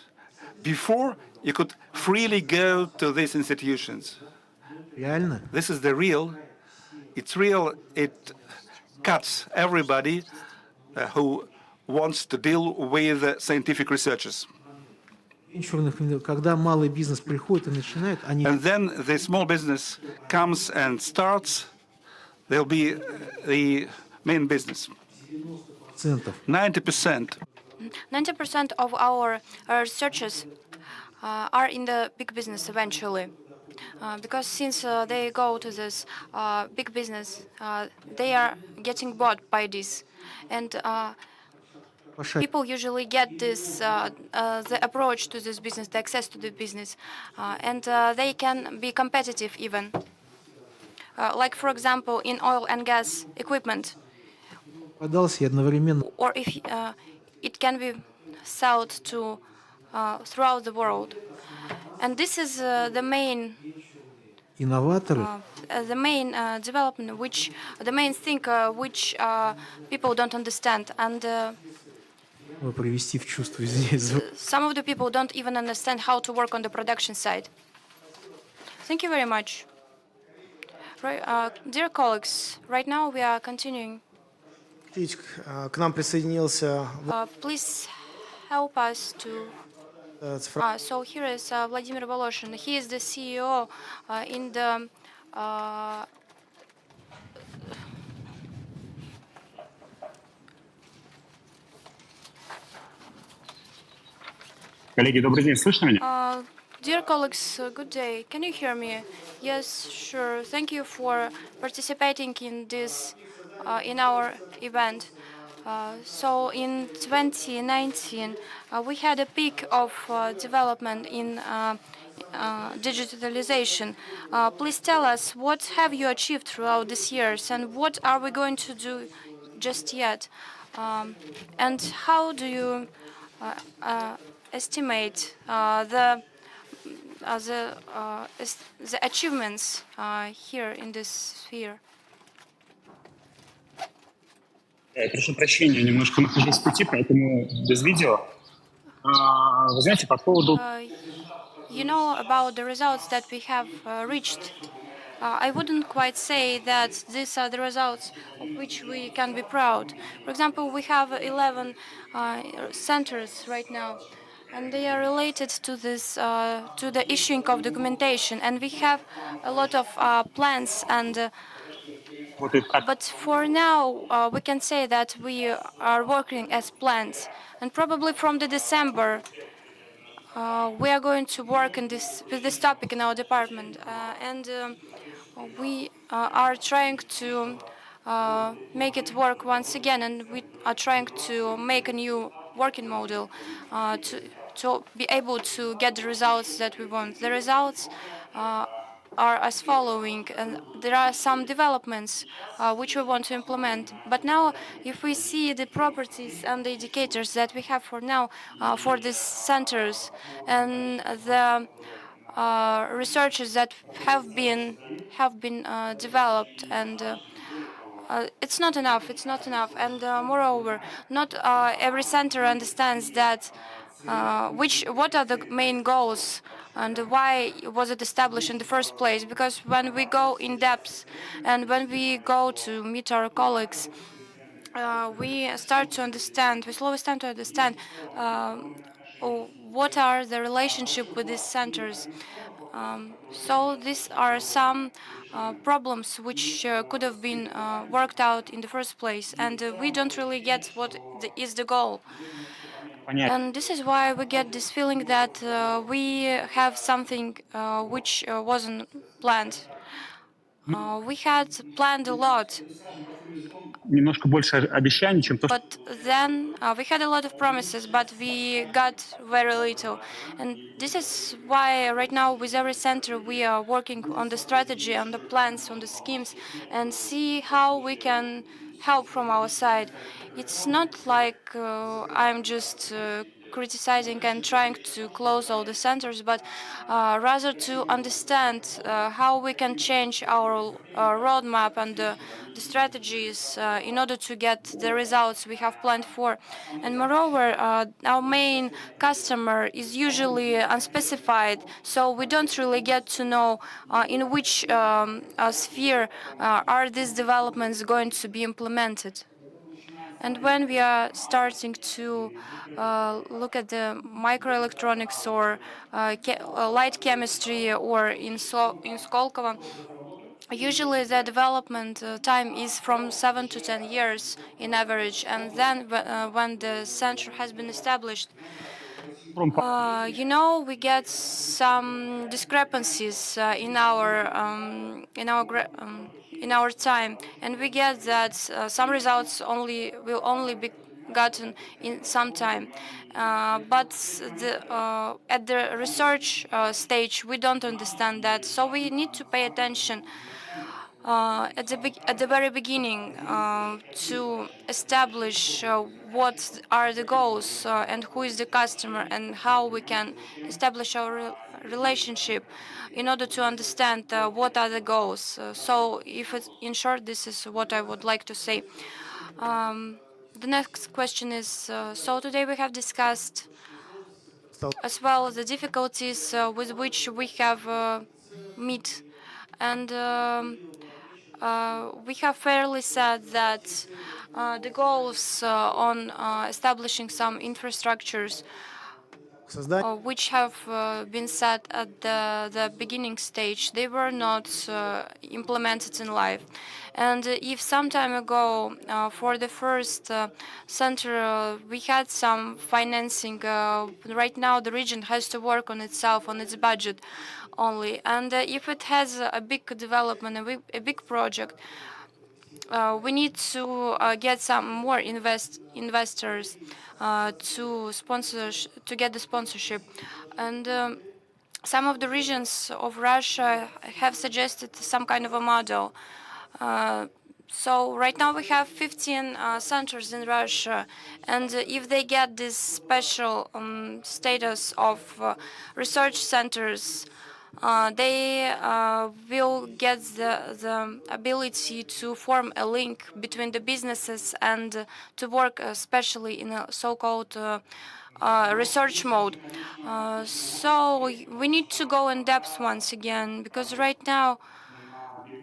[SPEAKER 1] Before, you could freely go to these institutions.
[SPEAKER 5] Реально?
[SPEAKER 1] This is the real. It's real. It cuts everybody who wants to deal with scientific researchers.
[SPEAKER 5] Когда малый бизнес приходит и начинает, они...
[SPEAKER 1] And then the small business comes and starts, they'll be the main business. 90%.
[SPEAKER 7] 90% of our researchers are in the big business eventually. Because since they go to this big business, they are getting bought by this. And people usually get this the approach to this business, the access to the business, and they can be competitive even. Like, for example, in oil and gas equipment. Or if it can be sold to throughout the world. And this is the main the main development, which the main thing which people don't understand, and some of the people don't even understand how to work on the production side. Thank you very much. Right, dear colleagues, right now we are continuing.
[SPEAKER 8] К нам присоединился...
[SPEAKER 7] Please help us to... So here is Vladimir Voloshin. He is the CEO in the...
[SPEAKER 9] Коллеги, добрый день, слышно меня?
[SPEAKER 7] Dear colleagues, good day. Can you hear me? Yes, sure. Thank you for participating in this, in our event. So in 2019, we had a peak of development in digitalization. Please tell us what have you achieved throughout these years and what are we going to do just yet? And how do you estimate the achievements here in this sphere?
[SPEAKER 9] Прошу прощения, немножко нахожусь в пути, поэтому без видео. Вы знаете, по поводу...
[SPEAKER 7] You know about the results that we have reached. I wouldn't quite say that these are the results of which we can be proud. For example, we have 11 centers right now, and they are related to this, to the issuing of documentation, and we have a lot of plans and. But for now, we can say that we are working as planned, and probably from the December, we are going to work in with this topic in our department, and we are trying to make it work once again, and we are trying to make a new working model to be able to get the results that we want. The results are as following, and there are some developments which we want to implement. But now, if we see the properties and the indicators that we have for now for these centers and the researches that have been developed, and it's not enough. It's not enough, and moreover, not every center understands that what are the main goals and why was it established in the first place. Because when we go in depth and when we go to meet our colleagues, we slowly start to understand what are the relationship with these centers. So these are some problems which could have been worked out in the first place, and we don't really get what is the goal. And this is why we get this feeling that we have something which wasn't planned. We had planned a lot,
[SPEAKER 9] Немножко больше обещаний, чем то, что...
[SPEAKER 7] but then we had a lot of promises, but we got very little. And this is why right now with every center we are working on the strategy, on the plans, on the schemes, and see how we can help from our side. It's not like I'm just criticizing and trying to close all the centers, but rather to understand how we can change our roadmap and the strategies in order to get the results we have planned for. And moreover, our main customer is usually unspecified, so we don't really get to know in which sphere are these developments going to be implemented. And when we are starting to look at the microelectronics or light chemistry or in Skolkovo, usually the development time is from 7 to 10 years in average. And then when the center has been established, we get some discrepancies in our time, and we get that some results will only be gotten in some time. But at the research stage, we don't understand that, so we need to pay attention at the very beginning to establish what are the goals and who is the customer and how we can establish our relationship in order to understand what are the goals. So, in short, this is what I would like to say. The next question is, so today we have discussed as well the difficulties with which we have met, and we have fairly said that the goals on establishing some infrastructures which have been set at the beginning stage, they were not implemented in life. And if some time ago, for the first center, we had some financing, right now the region has to work on itself, on its budget only. And if it has a big development, a big project, we need to get some more investors to get the sponsorship, and some of the regions of Russia have suggested some kind of a model. So right now we have 15 centers in Russia, and if they get this special status of research centers, they will get the ability to form a link between the businesses and to work especially in a so-called research mode. So we need to go in depth once again, because right now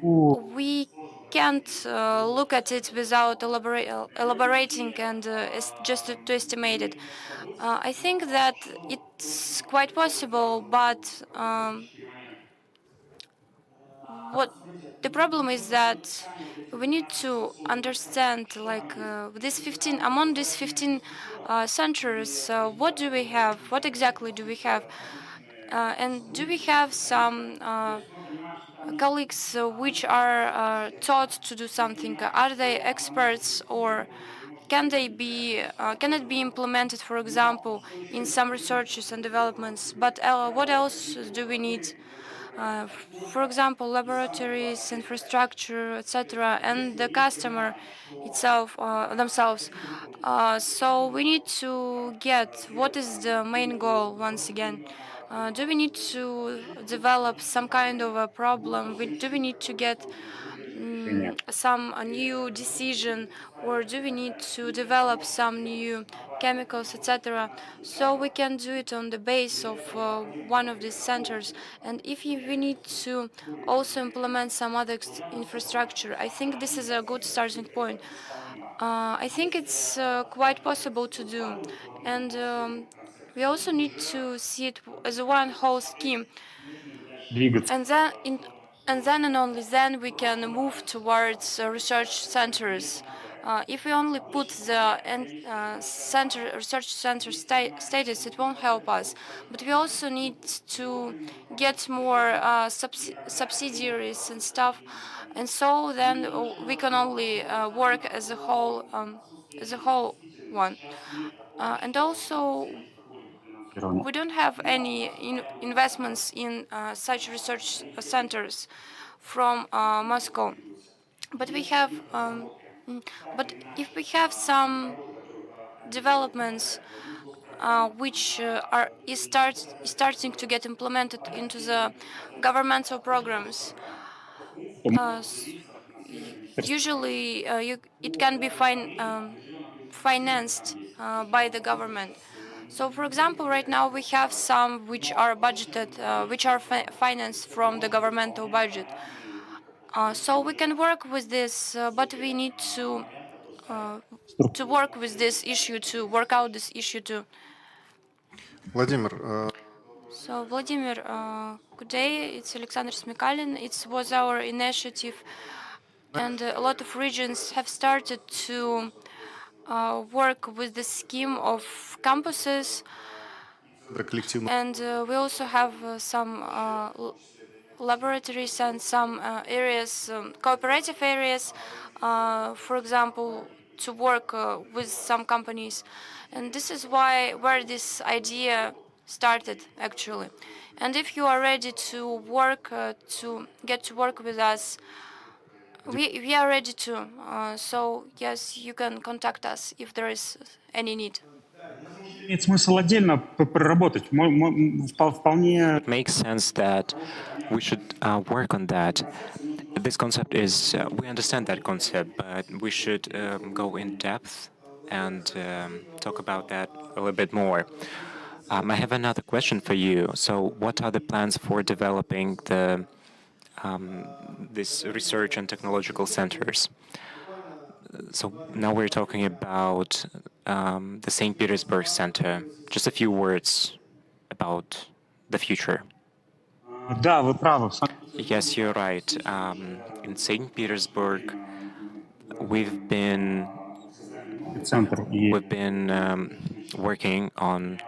[SPEAKER 7] we can't look at it without elaborating and just to estimate it. I think that it's quite possible, but what the problem is that we need to understand, like this 15 among these 15 centers, what do we have? What exactly do we have? And do we have some colleagues which are taught to do something? Are they experts, or can it be implemented, for example, in some researches and developments? But what else do we need? Uh, for example, laboratories, infrastructure, etc., and the customer itself themselves. So we need to get what is the main goal once again. Do we need to develop some kind of a problem? Do we need to get some new decision, or do we need to develop some new chemicals, etc.? So we can do it on the base of one of these centers. And if we need to also implement some other infrastructure, I think this is a good starting point. I think it's quite possible to do. And we also need to see it as a one whole scheme. And then and only then we can move towards research centers. If we only put the research center status, it won't help us. But we also need to get more subsidiaries and stuff, and so then we can only work as a whole one. And also, we don't have any investments in such research centers from Moscow, but we have. But if we have some developments which starting to get implemented into the governmental programs, usually it can be financed by the government. So, for example, right now we have some which are budgeted, which are financed from the governmental budget. So we can work with this, but we need to work with this issue too, work out this issue too.
[SPEAKER 2] Владимир,
[SPEAKER 7] So, Vladimir, good day. It's Alexander Smikalin. It was our initiative, and a lot of regions have started to work with the scheme of campuses. And we also have some laboratories and some areas, cooperative areas, for example, to work with some companies. And this is where this idea started, actually. And if you are ready to work, to get to work with us, we are ready to. So, yes, you can contact us if there is any need.
[SPEAKER 9] Имеет смысл отдельно проработать. Вполне.
[SPEAKER 10] It makes sense that we should work on that. This concept is, we understand that concept, but we should go in depth and talk about that a little bit more. I have another question for you. So what are the plans for developing this research and technological centers? So now we're talking about the St. Petersburg Center. Just a few words about the future.
[SPEAKER 9] Да, вы правы.
[SPEAKER 10] Yes, you're right. In St. Petersburg, we've been working on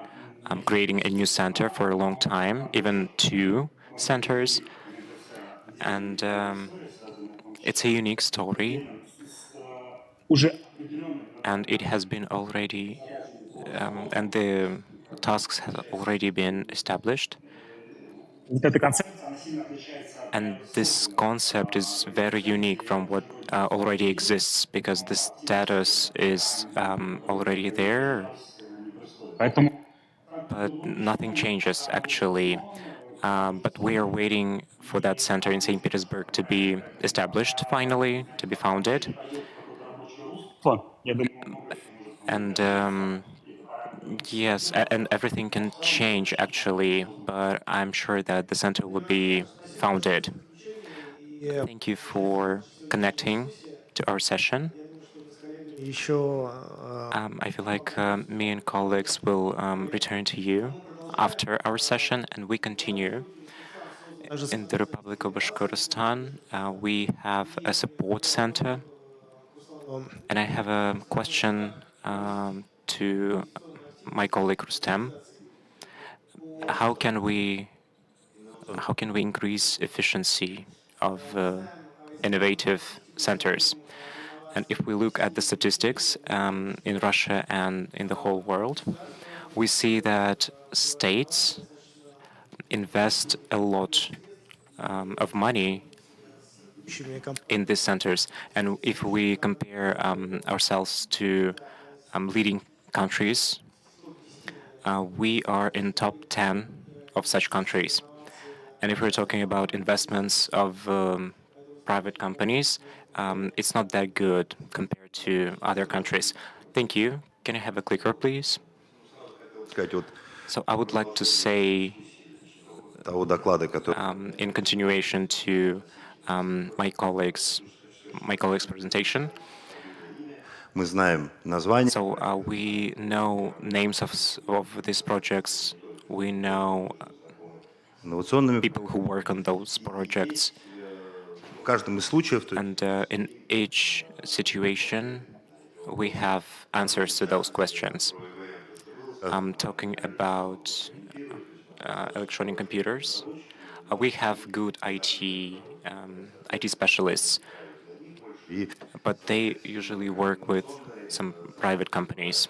[SPEAKER 10] creating a new center for a long time, even 2 centers, and it's a unique story.
[SPEAKER 9] уже
[SPEAKER 10] and it has been already, and the tasks have already been established.
[SPEAKER 9] вот эта концепция, она сильно отличается от
[SPEAKER 10] And this concept is very unique from what already exists because the status is already there,
[SPEAKER 9] поэтому
[SPEAKER 10] but nothing changes actually. But we are waiting for that center in St. Petersburg to be established finally, to be founded.
[SPEAKER 9] я думаю,
[SPEAKER 10] And yes, and everything can change actually, but I'm sure that the center will be founded. Thank you for connecting to our session.
[SPEAKER 8] Еще
[SPEAKER 10] I feel like me and colleagues will return to you after our session, and we continue. In the Republic of Bashkortostan, we have a support center, and I have a question to my colleague Rustem. How can we increase efficiency of innovative centers? And if we look at the statistics in Russia and in the whole world, we see that states invest a lot of money in these centers. And if we compare ourselves to leading countries, we are in top 10 of such countries. And if we're talking about investments of private companies, it's not that good compared to other countries. Thank you. Can I have a clicker, please? So I would like to say, in continuation to my colleague's presentation. So we know names of these projects. We know people who work on those projects. And in each situation, we have answers to those questions. I'm talking about electronic computers. We have good IT specialists, but they usually work with some private companies.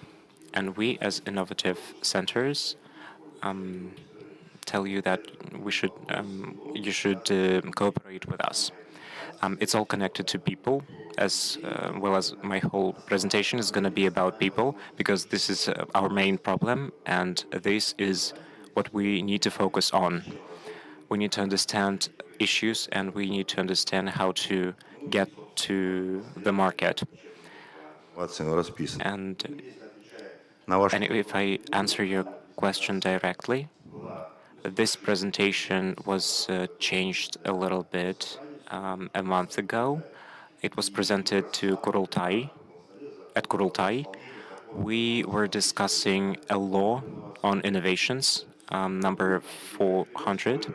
[SPEAKER 10] And we, as innovative centers, tell you that you should cooperate with us. It's all connected to people, as well as my whole presentation is going to be about people, because this is our main problem, and this is what we need to focus on. We need to understand issues, and we need to understand how to get to the market. And if I answer your question directly, this presentation was changed a little bit a month ago. It was presented to Kurultai. At Kurultai, we were discussing a law on innovations, number 400.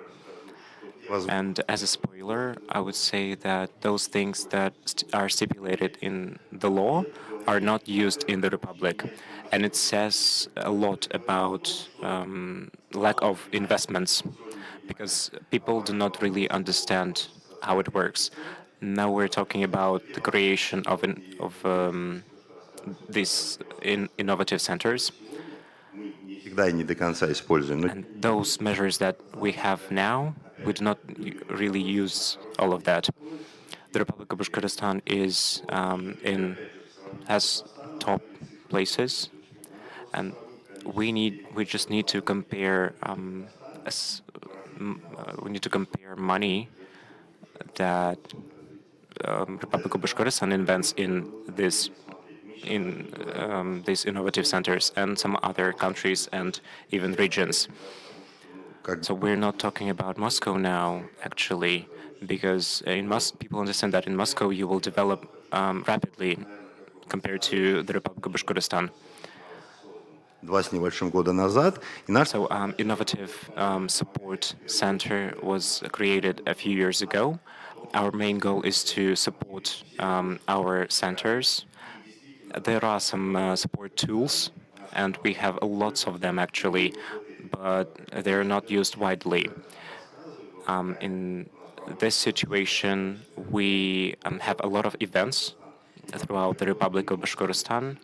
[SPEAKER 10] And as a spoiler, I would say that those things that are stipulated in the law are not used in the Republic. And it says a lot about lack of investments, because people do not really understand how it works. Now we're talking about the creation of these innovative centers. And those measures that we have now, we do not really use all of that. The Republic of Bashkortostan has top places, and we just need to compare money that Republic of Bashkortostan invents in these innovative centers and some other countries and even regions. So we're not talking about Moscow now, actually, because people understand that in Moscow you will develop rapidly compared to the Republic of Bashkortostan. So Innovative Support Center was created a few years ago. Our main goal is to support our centers. There are some support tools, and we have lots of them actually, but they're not used widely. In this situation, we have a lot of events throughout the Republic of Bashkortostan,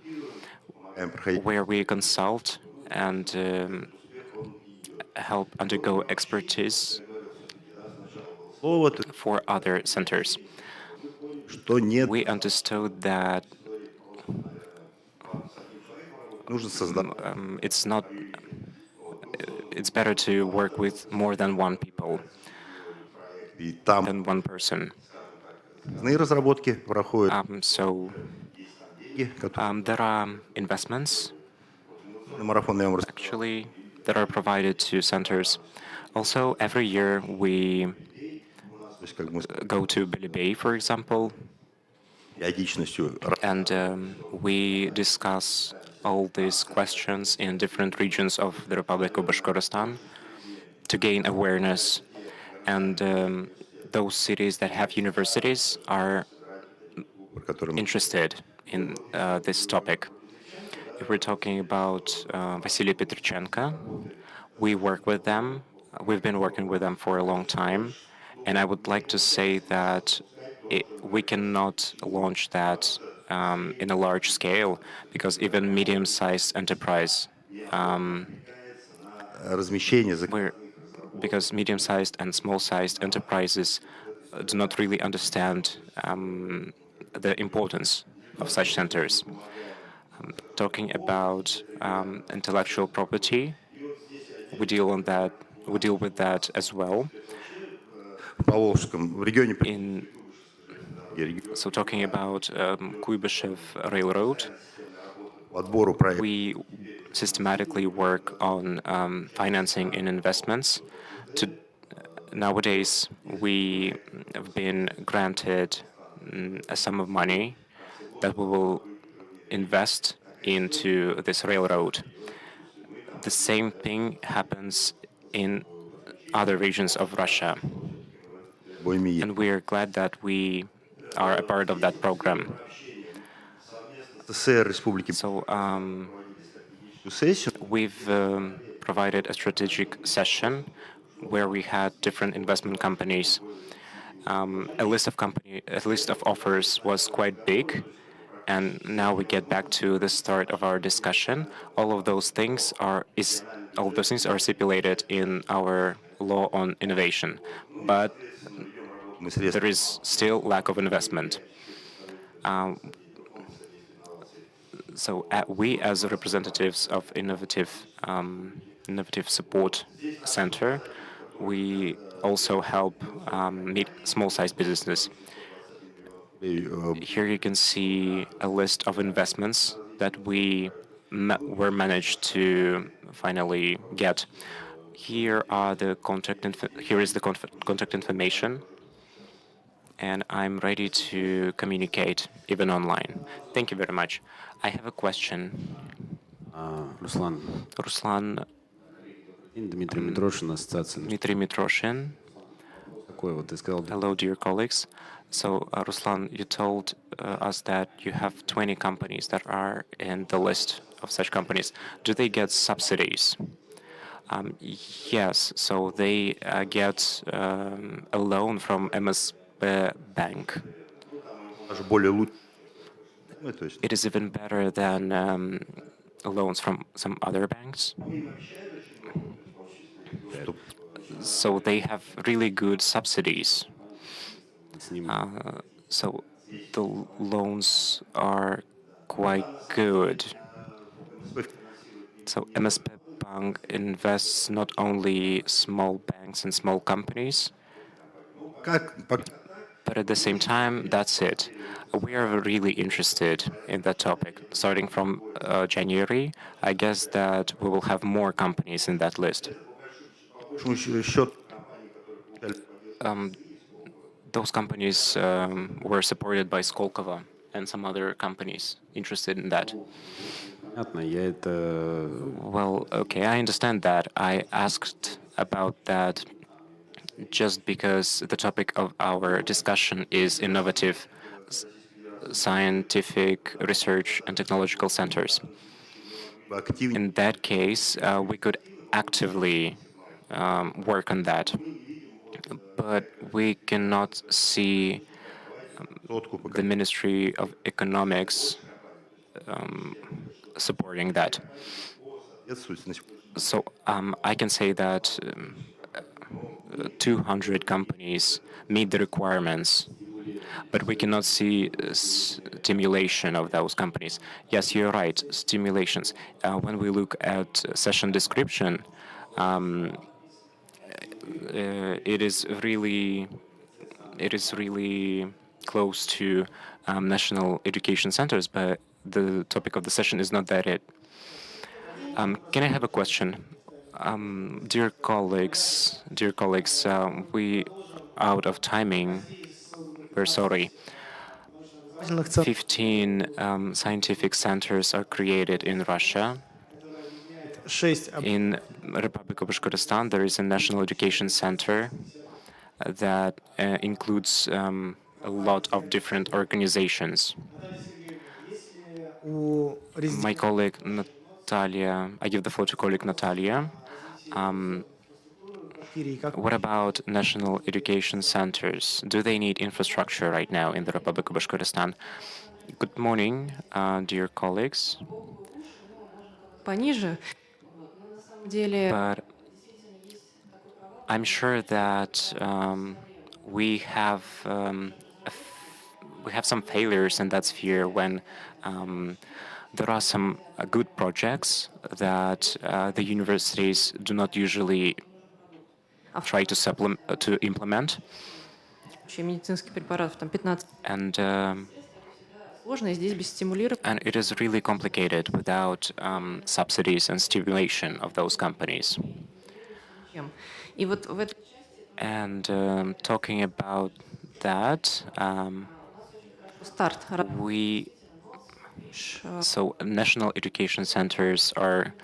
[SPEAKER 10] where we consult and help undergo expertise for other centers. We understood that it's better to work with more than one people, than one person. So there are investments, actually, that are provided to centers. Also, every year we go to Belibey, for example, and we discuss all these questions in different regions of the Republic of Bashkortostan to gain awareness. And those cities that have universities are interested in this topic. If we're talking about Vasily Petrichenko, we work with them. We've been working with them for a long time. And I would like to say that we cannot launch that in a large scale, because even medium-sized enterprise, because medium-sized and small-sized enterprises do not really understand the importance of such centers. Talking about intellectual property, we deal with that as well. So talking about Kuybyshev Railroad, we systematically work on financing and investments. Nowadays, we have been granted a sum of money that we will invest into this railroad. The same thing happens in other regions of Russia. And we are glad that we are a part of that program. So we've provided a strategic session where we had different investment companies. A list of offers was quite big, and now we get back to the start of our discussion. All of those things are stipulated in our law on innovation, but there is still lack of investment. So we, as representatives of Innovative Support Center, we also help meet small-sized businesses. Here you can see a list of investments that we were managed to finally get. Here is the contact information, and I'm ready to communicate even online. Thank you very much. I have a question. Ruslan
[SPEAKER 11] Dmitry Mitroshin, Association.
[SPEAKER 10] Dmitry Mitroshin. Hello, dear colleagues. So, Ruslan, you told us that you have 20 companies that are in the list of such companies. Do they get subsidies? Yes, so they get a loan from MSB Bank. It is even better than loans from some other banks. So they have really good subsidies. So the loans are quite good. So MSB Bank invests not only small banks and small companies, but at the same time, that's it. We are really interested in that topic. Starting from January, I guess that we will have more companies in that list. Those companies were supported by Skolkovo and some other companies interested in that. Well, okay, I understand that. I asked about that just because the topic of our discussion is innovative scientific research and technological centers. In that case, we could actively work on that, but we cannot see the Ministry of Economics supporting that. So I can say that 200 companies meet the requirements, but we cannot see stimulation of those companies. Yes, you're right, stimulations. When we look at session description, it is really close to national education centers, but the topic of the session is not that it. Can I have a question? Dear colleagues, we out of timing. We're sorry. 15 scientific centers are created in Russia. In Republic of Bashkortostan, there is a national education center that includes a lot of different organizations. My colleague Natalia, I give the floor to colleague Natalia. What about national education centers? Do they need infrastructure right now in the Republic of Bashkortostan? Good morning, dear colleagues. But I'm sure that we have some failures in that sphere when there are some good projects that the universities do not usually try to implement. And it is really complicated without subsidies and stimulation of those companies. And talking about that, so national education centers are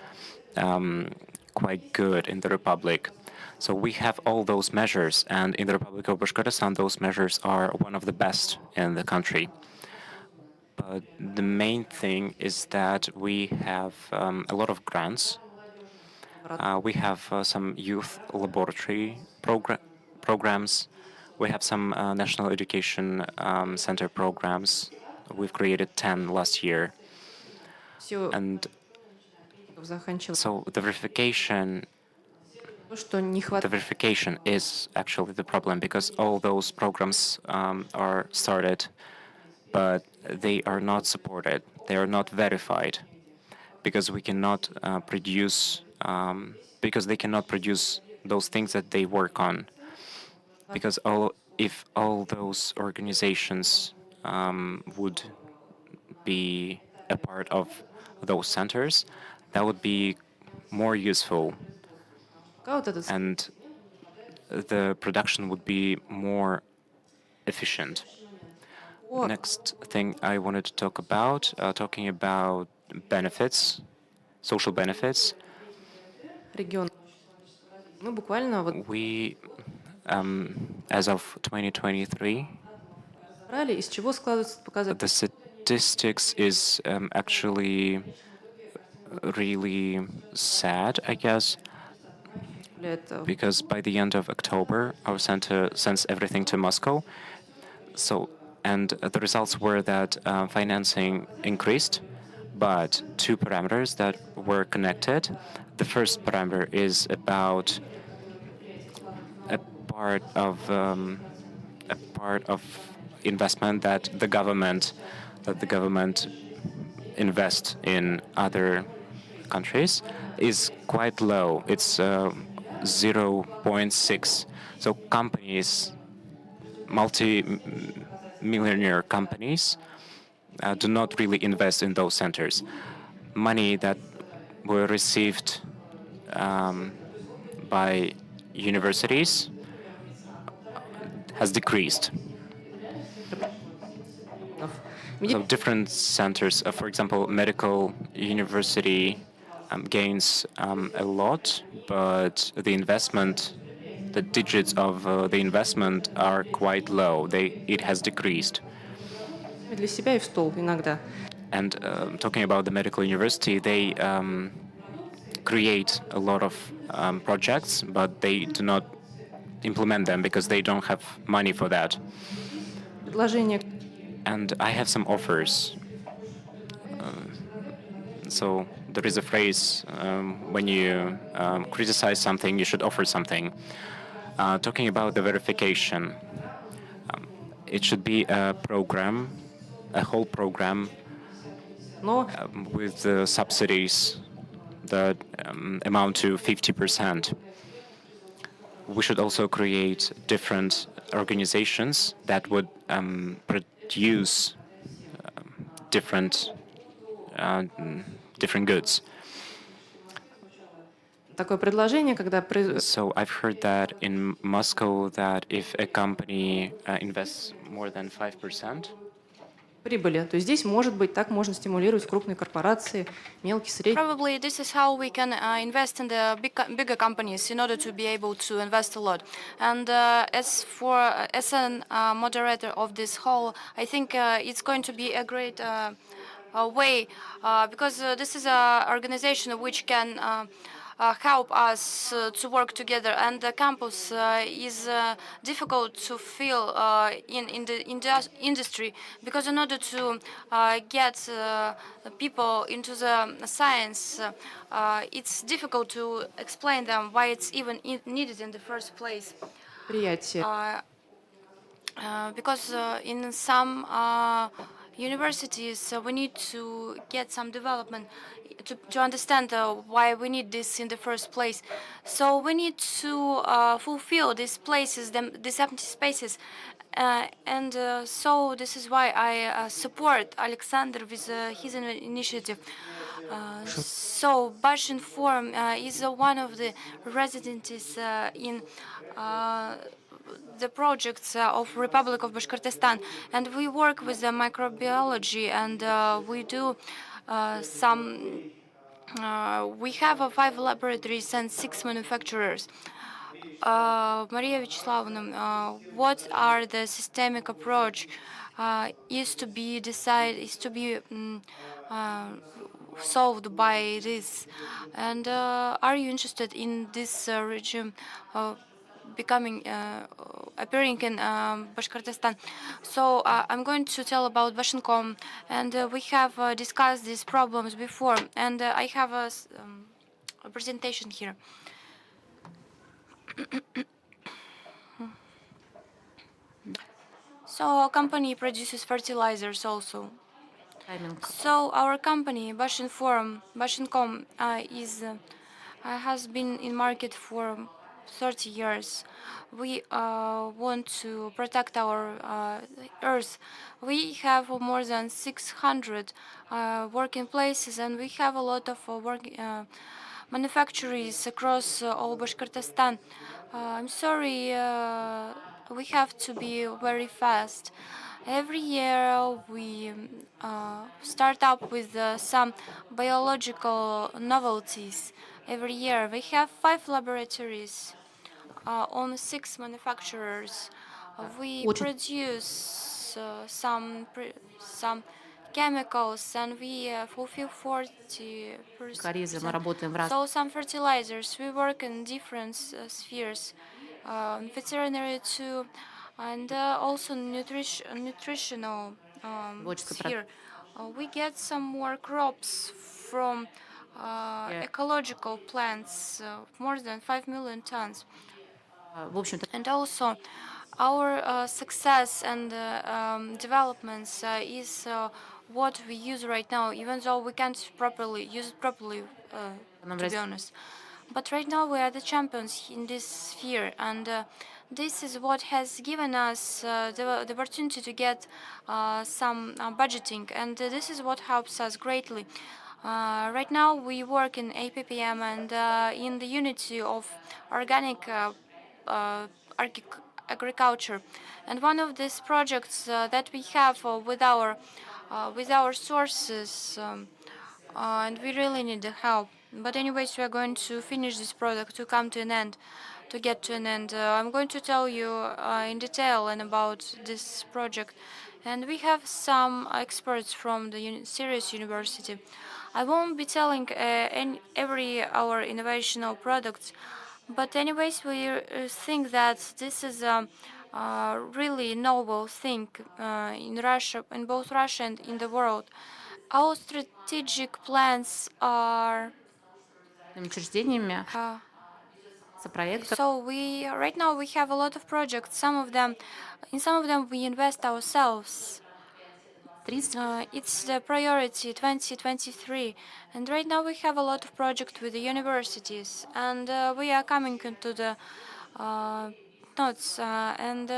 [SPEAKER 10] quite good in the Republic. So we have all those measures, and in the Republic of Bashkortostan, those measures are one of the best in the country. But the main thing is that we have a lot of grants. We have some youth laboratory programs. We have some national education center programs. We've created 10 last year. And so the verification is actually the problem, because all those programs are started, but they are not supported. They are not verified, because we cannot produce, because they cannot produce those things that they work on. Because if all those organizations would be a part of those centers, that would be more useful, and the production would be more efficient. Next thing I wanted to talk about, talking about benefits, social benefits. We, as of 2023, the statistics is actually really sad, I guess, because by the end of October, our center sends everything to Moscow. So, and the results were that financing increased, but two parameters that were connected. The first parameter is about a part of investment that the government invest in other countries is quite low. It's 0.6. So companies, multi-millionaire companies, do not really invest in those centers. Money that were received by universities has decreased. So different centers, for example, medical university gains a lot, but the investment, the digits of the investment are quite low. It has decreased. And talking about the medical university, they create a lot of projects, but they do not implement them because they don't have money for that. And I have some offers. So there is a phrase, when you criticize something, you should offer something. Talking about the verification, it should be a program, a whole program with subsidies that amount to 50%. We should also create different organizations that would produce different goods.
[SPEAKER 12] Такое предложение, когда
[SPEAKER 10] So I've heard that in Moscow that if a company invests more than 5%,
[SPEAKER 12] прибыли, то здесь, может быть, так можно стимулировать крупные корпорации, мелкие, средние.
[SPEAKER 7] Probably this is how we can invest in the bigger companies in order to be able to invest a lot. And as a moderator of this hall, I think it's going to be a great way because this is an organization which can help us to work together, and the campus is difficult to fill in the industry, because in order to get people into the science, it's difficult to explain them why it's even needed in the first place. Because in some universities, we need to get some development to understand why we need this in the first place. So we need to fulfill these places, these empty spaces. So this is why I support Alexander with his initiative. So Bashin Forum is one of the residencies in the projects of Republic of Bashkortostan, and we work with the microbiology, and we do we have 5 laboratories and 6 manufacturers. Maria Vyacheslavonovna, what are the systemic approach is to be solved by this? And are you interested in this regime appearing in Bashkortostan? So I'm going to tell about Bashincom, and we have discussed these problems before, and I have a presentation here. So our company produces fertilizers also. So our company, Bashincom, has been in market for 30 years. We want to protect our earth. We have more than 600 working places, and we have a lot of manufacturers across all Bashkortostan. I'm sorry, we have to be very fast. Every year we start up with some biological novelties. Every year we have 5 laboratories on 6 manufacturers. We produce some chemicals, and we fulfill 40%. So some fertilizers, we work in different spheres, veterinary too, and also nutritional sphere. We get some more crops from ecological plants, more than 5 million tons. And also our success and developments is what we use right now, even though we can't use it properly, to be honest. But right now we are the champions in this sphere, and this is what has given us the opportunity to get some budgeting, and this is what helps us greatly. Right now we work in APPM and in the unity of organic agriculture, and one of these projects that we have with our sources, and we really need the help. But anyways, we are going to finish this product to come to an end, to get to an end. I'm going to tell you in detail and about this project, and we have some experts from the Sirius University. I won't be telling every our innovational products, but anyways, we think that this is really noble thing in Russia, in both Russia and in the world. Our strategic plans are
[SPEAKER 12] учреждениями, проекта.
[SPEAKER 7] so we right now we have a lot of projects. In some of them we invest ourselves. It's the priority 2023, and right now we have a lot of projects with the universities, and we are coming into the notes, and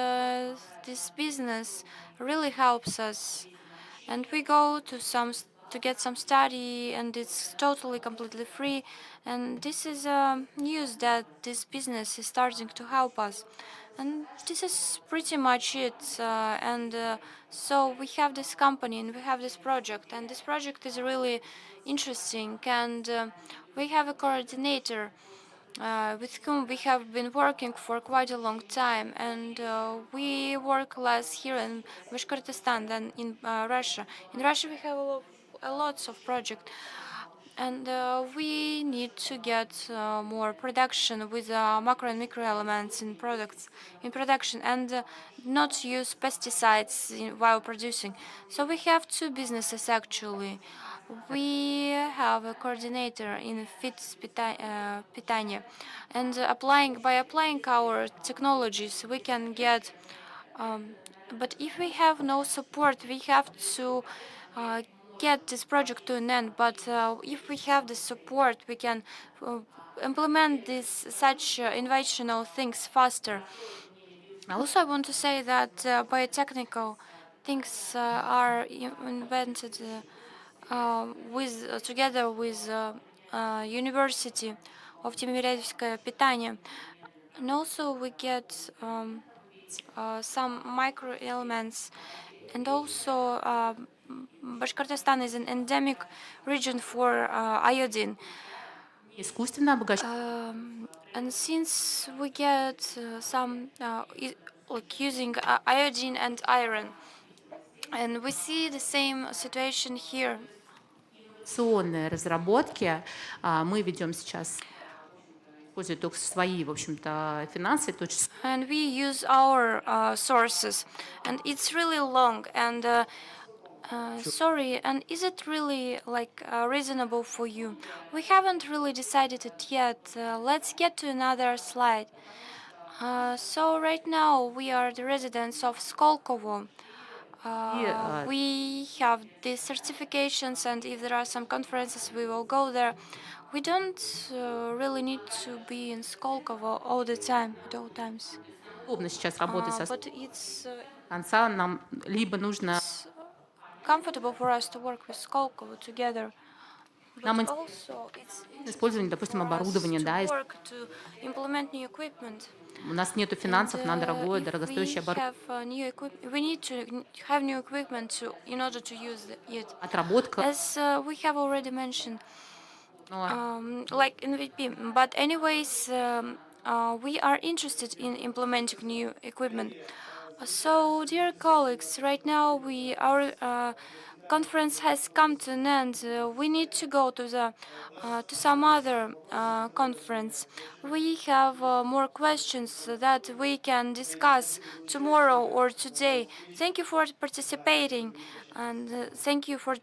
[SPEAKER 7] this business really helps us, and we go to get some study, and it's totally completely free, and this is news that this business is starting to help us. And this is pretty much it. So we have this company and we have this project, and this project is really interesting. And we have a coordinator with whom we have been working for quite a long time. And we work less here in Bashkortostan than in Russia. In Russia, we have a lots of projects. And we need to get more production with macro and micro elements in production, and not use pesticides while producing. So we have two businesses actually. We have a coordinator in FITS Pitanya, and by applying our technologies, we can get. But if we have no support, we have to get this project to an end. But if we have the support, we can implement such innovational things faster. Also, I want to say that biotechnical things are invented together with University of Тимирязевское питание, and also we get some micro elements, and also Bashkortostan is an endemic region for iodine. And since we get some like using iodine and iron, and we see the same situation here.
[SPEAKER 12] Разработки мы ведем сейчас, используя только свои, в общем-то, финансы.
[SPEAKER 7] And we use our sources, and it's really long. And sorry, and is it really like reasonable for you? We haven't really decided it yet. Let's get to another slide. So right now we are the residents of Skolkovo. We have these certifications, and if there are some conferences, we will go there. We don't really need to be in Skolkovo all the time, at all times.
[SPEAKER 12] Удобно сейчас работать со
[SPEAKER 7] But it's
[SPEAKER 12] конца. Нам либо нужно
[SPEAKER 7] comfortable for us to work with Skolkovo together.
[SPEAKER 12] нам
[SPEAKER 7] But also it's
[SPEAKER 12] использование, допустим, оборудования, да,
[SPEAKER 7] work to implement new equipment.
[SPEAKER 12] у нас нету финансов на дорогое, дорогостоящее оборудование.
[SPEAKER 7] We need to have new equipment in order to use it.
[SPEAKER 12] Отработка.
[SPEAKER 7] As we have already mentioned, like in VP. But anyways, we are interested in implementing new equipment. So, dear colleagues, right now our conference has come to an end. We need to go to some other conference. We have more questions that we can discuss tomorrow or today. Thank you for participating, and thank you for